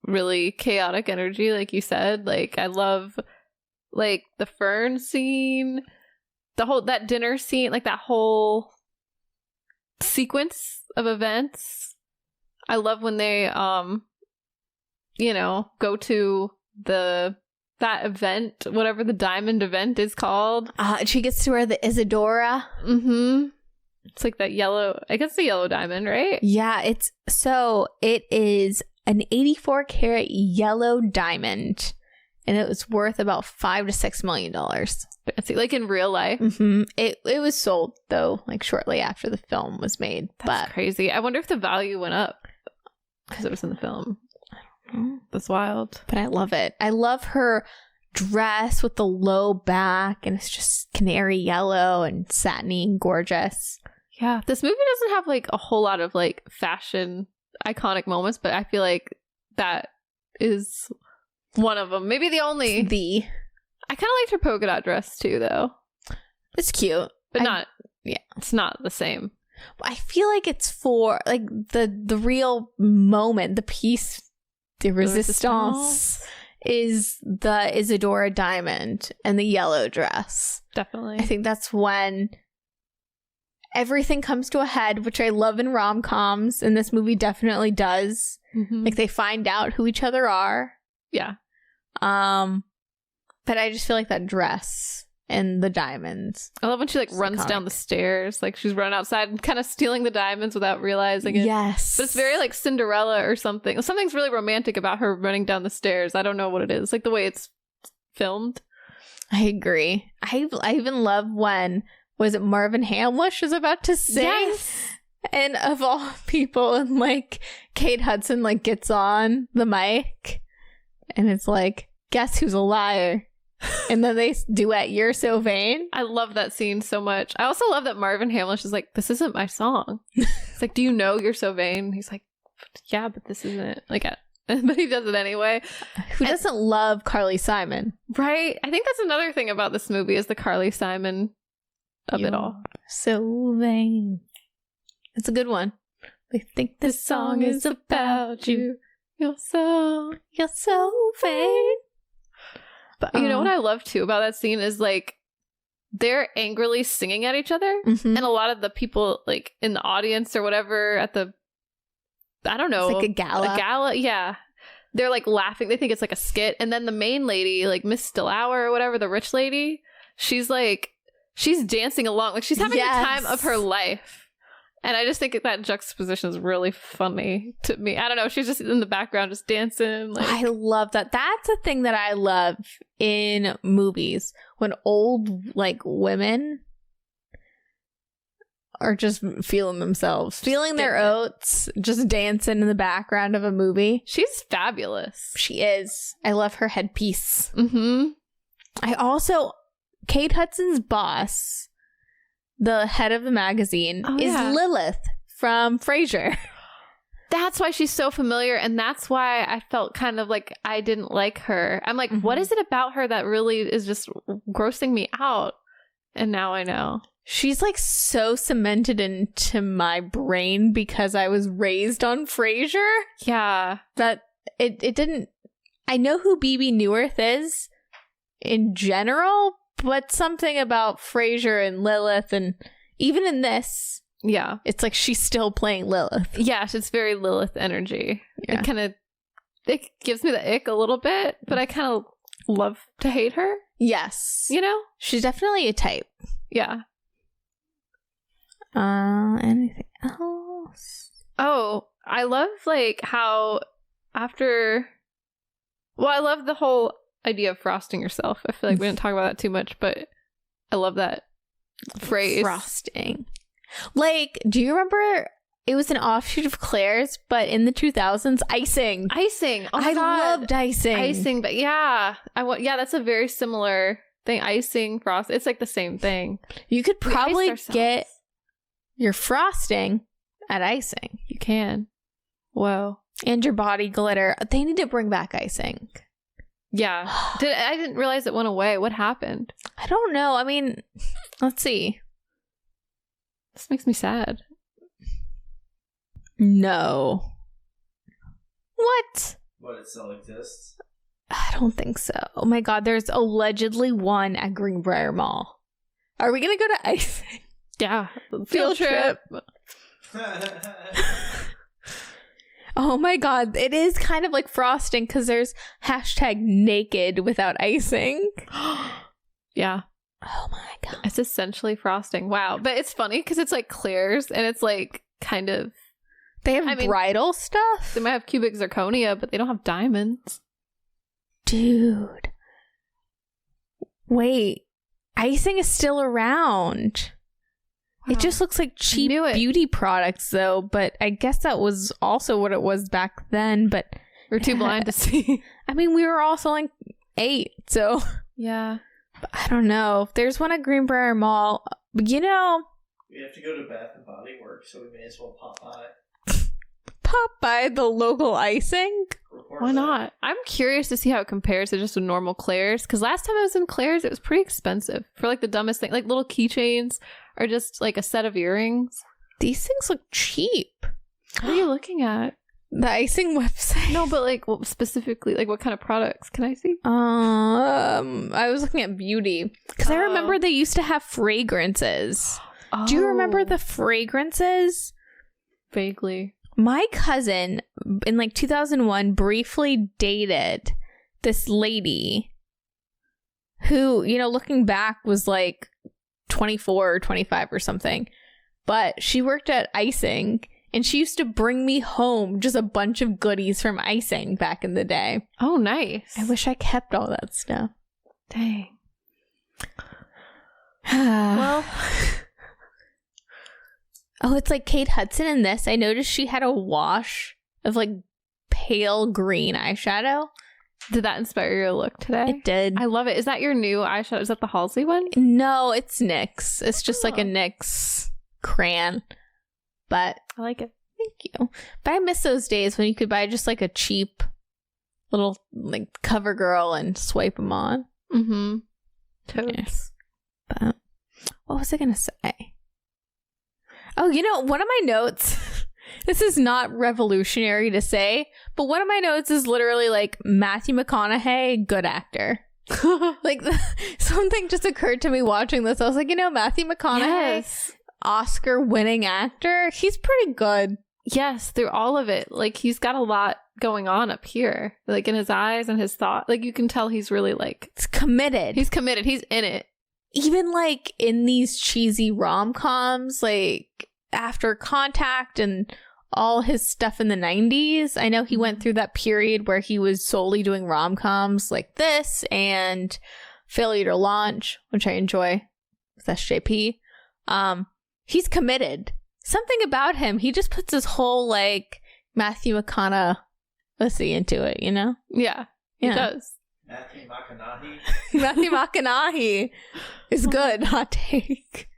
really chaotic energy, like you said. Like I love like the fern scene, that dinner scene, like that whole sequence of events. I love when they go to that event, whatever the diamond event is called.
She gets to wear the Isadora.
Mm-hmm. It's like that yellow, I guess the yellow diamond, right?
Yeah, it is an 84 karat yellow diamond, and it was worth about $5 to $6 million.
Fancy, like in real life.
Mm-hmm. It was sold though, like shortly after the film was made.
That's crazy. I wonder if the value went up because it was in the film. I don't know. That's wild.
But I love it. I love her dress with the low back, and it's just canary yellow and satiny and gorgeous.
Yeah, this movie doesn't have like a whole lot of like fashion iconic moments, but I feel like that is one of them. Maybe the only. I kind of liked her polka dot dress too, though.
It's cute,
but it's not the same.
I feel like it's for like the real moment, the piece de resistance is the Isadora diamond and the yellow dress.
Definitely.
I think that's when everything comes to a head, which I love in rom-coms, and this movie definitely does.
Mm-hmm.
Like they find out who each other are.
Yeah.
But I just feel like that dress and the diamonds.
I love when she like runs
iconic.
down the stairs, like she's running outside and kind of stealing the diamonds without realizing it.
Yes.
But it's very like Cinderella or something. Something's really romantic about her running down the stairs. I don't know what it is. Like the way it's filmed.
I agree. I even love when, was it Marvin Hamlish is about to sing?
Yes.
And of all people, and like Kate Hudson like gets on the mic and it's like, guess who's a liar? And then they duet You're So Vain.
I love that scene so much. I also love that Marvin Hamlish is like, this isn't my song. It's like, do you know You're So Vain? He's like, yeah, but this isn't. Like, but he does it anyway.
Who doesn't love Carly Simon?
Right. I think that's another thing about this movie is the Carly Simon of it all.
So vain. It's a good one. They think this song is about you.
You're so
vain.
But you know what I love too about that scene is like they're angrily singing at each other,
Mm-hmm.
and a lot of the people like in the audience or whatever at the, I don't know,
It's like a gala.
Yeah, they're like laughing. They think it's like a skit, and then the main lady, like Miss Stillauer or whatever, the rich lady, she's dancing along, like she's having the time of her life. And I just think that juxtaposition is really funny to me. I don't know. She's just in the background, just dancing. Like.
I love that. That's a thing that I love in movies. When old, like, women are just feeling themselves. Feeling their oats. Just dancing in the background of a movie.
She's fabulous.
She is. I love her headpiece.
Mm-hmm.
I also... Kate Hudson's boss... the head of the magazine is Lilith from Frasier.
That's why she's so familiar, and that's why I felt kind of like I didn't like her. I'm like, what is it about her that really is just grossing me out? And now I know.
She's like so cemented into my brain because I was raised on Frasier.
Yeah.
That it didn't... I know who BB Newirth is in general, but something about Frasier and Lilith, and even in this,
yeah,
it's like she's still playing Lilith.
Yeah, it's very Lilith energy.
Yeah.
It gives me the ick a little bit, but I kind of love to hate her.
Yes.
You know?
She's definitely a type.
Yeah.
Anything else?
Oh, I love like how after... Well, I love the whole idea of frosting yourself. I feel like we didn't talk about that too much, but I love that phrase.
Frosting. Like, do you remember it was an offshoot of Claire's, but in the 2000s, icing.
Icing. Oh my
I
God.
loved icing.
Icing, but yeah. That's a very similar thing. Icing, frost. It's like the same thing.
You could probably
iced
get your frosting at icing.
You can. Whoa.
And your body glitter. They need to bring back icing.
Yeah. I didn't realize it went away. What happened?
I don't know. I mean, let's see.
This makes me sad.
No. What?
What, it still exists?
I don't think so. Oh my god, there's allegedly one at Greenbrier Mall. Are we gonna go to icing?
Yeah.
Field trip. Oh my god, it is kind of like frosting because there's #naked without icing.
Yeah.
Oh my god.
It's essentially frosting. Wow. But it's funny because it's like Claire's and it's like kind of...
They have bridal stuff?
They might have cubic zirconia, but they don't have diamonds.
Dude. Wait. Icing is still around.
Wow.
It just looks like cheap beauty products, though, but I guess that was also what it was back then, but...
We're too blind to see.
I mean, we were also like 8, so...
Yeah.
But I don't know. If there's one at Greenbrier Mall, you know...
We have to go to Bath and Body Works, so we may as well pop by.
Pop by the local icing?
Why not? I'm curious to see how it compares to just a normal Claire's, because last time I was in Claire's, it was pretty expensive for like the dumbest thing, like little keychains or just like a set of earrings.
These things look cheap.
What are you looking at?
The icing website.
No, but like specifically, like what kind of products can I see?
I was looking at beauty because I remember they used to have fragrances. Do you remember the fragrances?
Vaguely.
My cousin in like 2001 briefly dated this lady who, you know, looking back was like 24 or 25 or something. But she worked at icing and she used to bring me home just a bunch of goodies from icing back in the day.
Oh, nice.
I wish I kept all that stuff.
Dang.
Well... Oh, it's like Kate Hudson in this. I noticed she had a wash of like pale green eyeshadow.
Did that inspire your look today?
It did.
I love it. Is that your new eyeshadow? Is that the Halsey one?
No, it's NYX. It's just like a NYX crayon. But
I like it.
Thank you. But I miss those days when you could buy just like a cheap little like CoverGirl and swipe them on.
Mm-hmm. Totes.
Yes. But what was I going to say? Oh, you know, one of my notes, this is not revolutionary to say, but one of my notes is literally like Matthew McConaughey, good actor. Like something just occurred to me watching this. I was like, you know, Matthew McConaughey, Oscar winning actor, he's pretty good.
Yes, through all of it. Like he's got a lot going on up here, like in his eyes and his thought. Like you can tell he's really like
committed.
He's committed. He's in it.
Even like in these cheesy rom-coms, like After Contact and all his stuff in the 90s. I know he went through that period where he was solely doing rom-coms like this and Failure to Launch, which I enjoy with SJP. He's committed. Something about him, he just puts his whole like Matthew McConaughey into it, you know?
Yeah, he does.
Matthew McConaughey.
Matthew McConaughey is good. Hot take.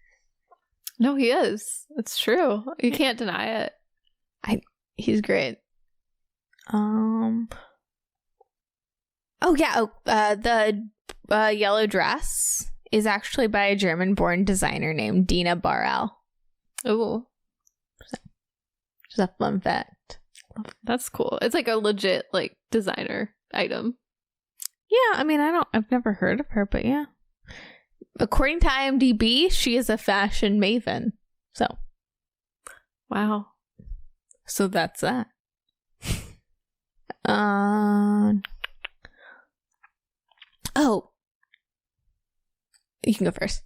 No, he is. It's true. You can't deny it.
He's great. Oh yeah. The yellow dress is actually by a German-born designer named Dina Barel.
Oh,
just a fun fact.
That's cool. It's like a legit like designer item.
Yeah, I mean, I've never heard of her, but yeah. According to IMDb, she is a fashion maven. So.
Wow.
So that's that. Oh. You can go first.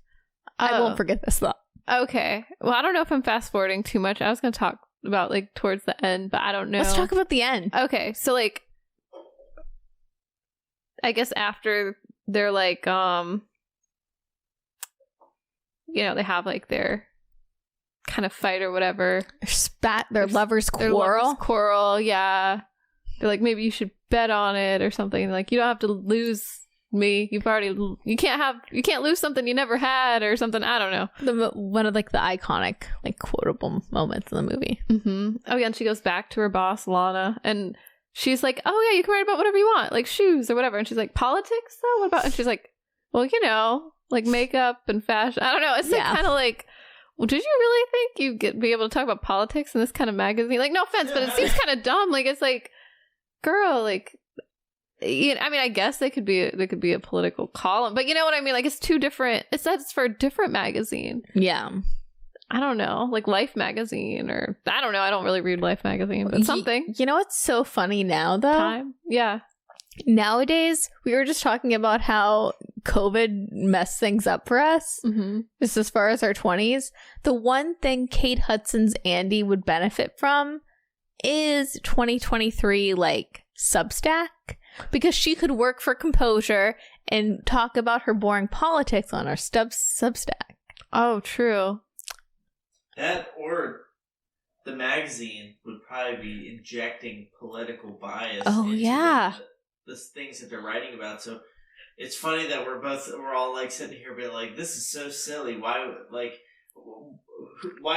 I won't forget this thought.
Okay. Well, I don't know if I'm fast forwarding too much. I was going to talk about like towards the end, but I don't know.
Let's talk about the end.
Okay. So like, I guess after they're like, you know, they have like their kind of fight or whatever.
Their lovers quarrel.
Their lovers quarrel, yeah. They're like, maybe you should bet on it or something. Like, you don't have to lose me. You can't lose something you never had or something. I don't know.
One of like the iconic like quotable moments in the movie.
Mm-hmm. Oh yeah, and she goes back to her boss Lana, and she's like, "Oh yeah, you can write about whatever you want, like shoes or whatever." And she's like, "Politics though? What about?" And she's like, "Well, you know, like makeup and fashion. I don't know." It's like kind of like, well, did you really think you'd be able to talk about politics in this kind of magazine? Like, no offense, but it seems kind of dumb. Like, it's like, girl, like. You know, I mean, I guess they could be a political column, but you know what I mean? Like, it's two different. It's for a different magazine.
Yeah,
I don't know, like Life magazine, or I don't know. I don't really read Life magazine, but something.
You know what's so funny now, though?
Time, yeah.
Nowadays, we were just talking about how COVID messed things up for us, just as far as our 20s. The one thing Kate Hudson's Andy would benefit from is 2023, like, Substack. Because she could work for Composure and talk about her boring politics on our Substack.
Oh, true.
That or the magazine would probably be injecting political bias into the things that they're writing about. So it's funny that we're all like sitting here being like, this is so silly. Why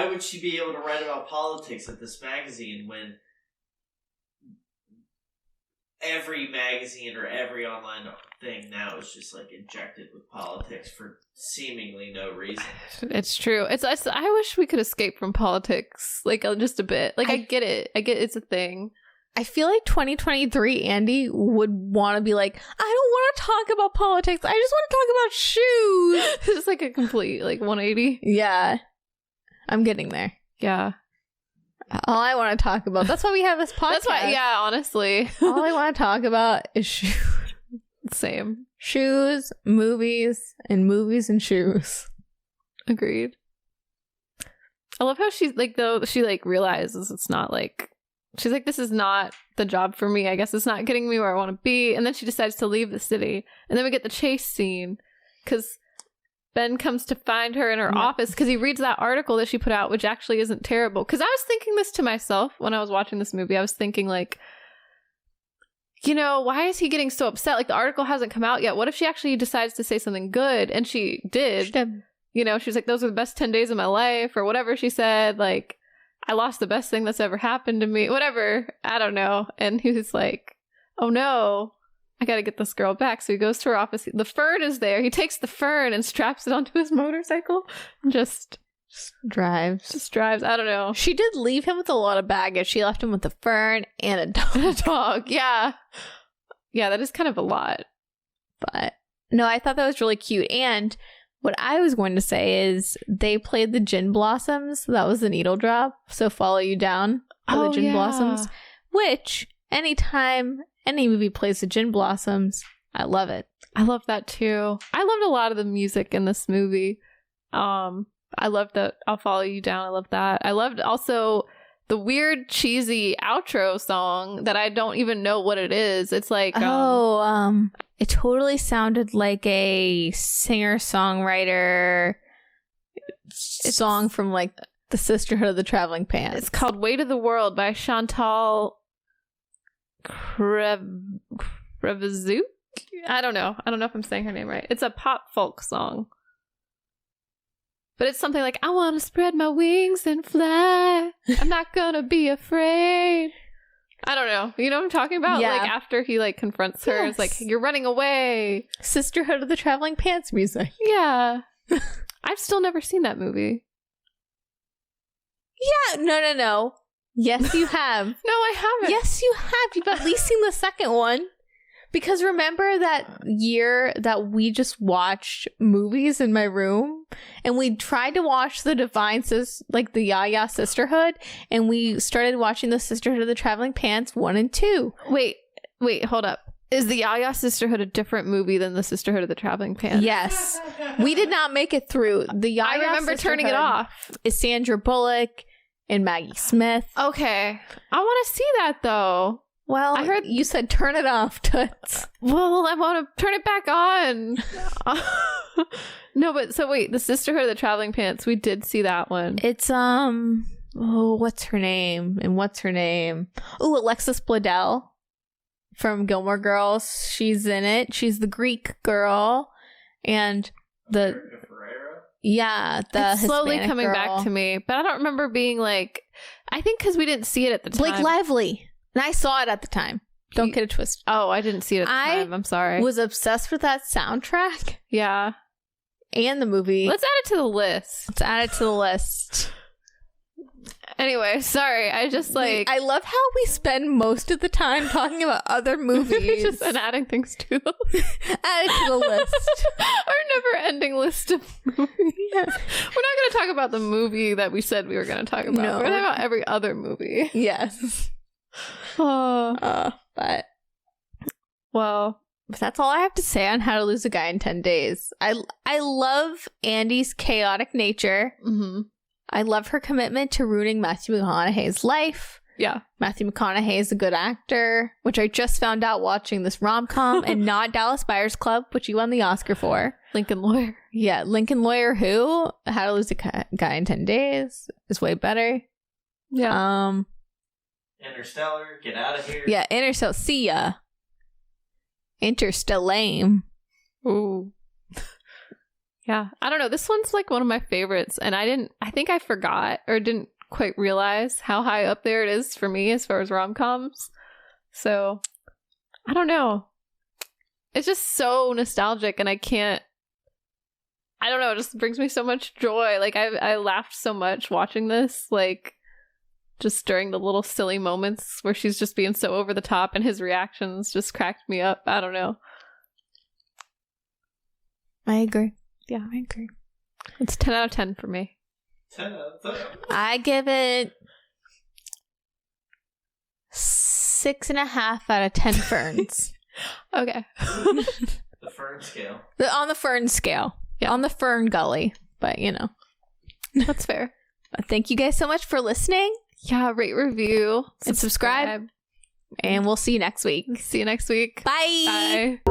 would she be able to write about politics at this magazine when every magazine or every online thing now is just like injected with politics for seemingly no reason?
It's true. I wish we could escape from politics, like just a bit. Like I get it. It's a thing.
I feel like 2023 Andy would want to be like, I don't want to talk about politics. I just want to talk about shoes.
It's like a complete like 180.
Yeah, I'm getting there.
Yeah.
All I want to talk about. That's why we have this podcast.
That's why, yeah, honestly.
All I want to talk about is shoes.
Same.
Shoes, movies, and movies and shoes.
Agreed. I love how she's like, though, she like realizes it's not like, she's like, this is not the job for me. I guess it's not getting me where I want to be. And then she decides to leave the city. And then we get the chase scene because Ben comes to find her in her office because he reads that article that she put out, which actually isn't terrible. Because I was thinking this to myself when I was watching this movie. I was thinking like, you know, why is he getting so upset? Like the article hasn't come out yet. What if she actually decides to say something good? And she did.
She did.
You know, she's like, those are the best 10 days of my life or whatever she said. Like, I lost the best thing that's ever happened to me. Whatever. I don't know. And he was like, oh no. I gotta get this girl back. So he goes to her office. The fern is there. He takes the fern and straps it onto his motorcycle and just
drives.
I don't know.
She did leave him with a lot of baggage. She left him with a fern and a dog.
A dog, yeah. Yeah, that is kind of a lot.
But no, I thought that was really cute. And what I was going to say is they played the Gin Blossoms. That was the needle drop. So Follow You Down for the Gin Blossoms. Which, anytime any movie plays the Gin Blossoms, I love it.
I love that too. I loved a lot of the music in this movie. I loved that I'll Follow You Down. I love that. I loved also the weird cheesy outro song that I don't even know what it is. It's like
it totally sounded like a singer-songwriter song from like the Sisterhood of the Traveling Pants.
It's called Weight of the World by Chantal Krevizouk? I don't know if I'm saying her name right. It's a pop folk song. But it's something like, I want to spread my wings and fly. I'm not gonna be afraid. I don't know. You know what I'm talking about?
Yeah.
Like after he like confronts her, it's like, you're running away.
Sisterhood of the Traveling Pants music.
Yeah. I've still never seen that movie.
Yeah, no. Yes, you have.
No, I haven't.
Yes, you have. You've at least seen the second one. Because remember that year that we just watched movies in my room? And we tried to watch the the Yaya Sisterhood. And we started watching the Sisterhood of the Traveling Pants 1 and 2.
Wait, hold up. Is the Yaya Sisterhood a different movie than the Sisterhood of the Traveling Pants?
Yes. We did not make it through. The Yaya
I remember turning it off.
Is Sandra Bullock and Maggie Smith.
Okay. I want to see that though.
Well, I heard you said turn it off, Toots.
Well, I want to turn it back on. No, but so wait, the Sisterhood of the Traveling Pants, we did see that one.
It's what's her name? And what's her name? Oh, Alexis Bledel.
from Gilmore Girls. She's in it. She's the Greek girl. And the
it's slowly
Hispanic
coming
girl.
back to me, but I don't remember being like, I think because we didn't see it at the time.
Blake Lively. And I saw it at the time. Don't get it twisted.
Oh, I didn't see it at the time. I'm sorry.
Was obsessed with that soundtrack.
Yeah.
And the movie.
Let's add it to the list.
Let's add it to the list.
Anyway, sorry. I just like...
I love how we spend most of the time talking about other movies.
Just and adding things to them.
Add it to the list.
Our never-ending list of movies. Yeah. We're not going to talk about the movie that we said we were going to talk about.
No.
We're going to talk about every other movie.
Yes. But
well,
that's all I have to say on How to Lose a Guy in 10 Days. I love Andy's chaotic nature.
mm-hmm.
I love her commitment to ruining Matthew McConaughey's life.
Yeah.
Matthew McConaughey is a good actor, which I just found out watching this rom-com and not Dallas Buyers Club, which he won the Oscar for.
Lincoln Lawyer.
Yeah, Lincoln Lawyer who? How to Lose a Guy in 10 Days is way better.
Yeah.
Interstellar, get out of here.
Yeah, Interstellar. See ya. Interstellame.
Ooh. Yeah. I don't know. This one's like one of my favorites, and I think I forgot or didn't quite realize how high up there it is for me as far as rom-coms. So, I don't know. It's just so nostalgic, and I don't know, it just brings me so much joy. Like, I laughed so much watching this, like, just during the little silly moments where she's just being so over the top, and his reactions just cracked me up. I don't know.
I agree.
Yeah, I agree. It's 10 out of 10 for me.
10 out of 10.
I give it 6.5 out of 10 ferns.
Okay.
The fern scale.
On the fern scale.
Yeah.
On the fern gully. But, you know.
That's fair.
But thank you guys so much for listening.
Yeah, rate, review,
and subscribe. And we'll see you next week.
See you next week.
Bye.
Bye.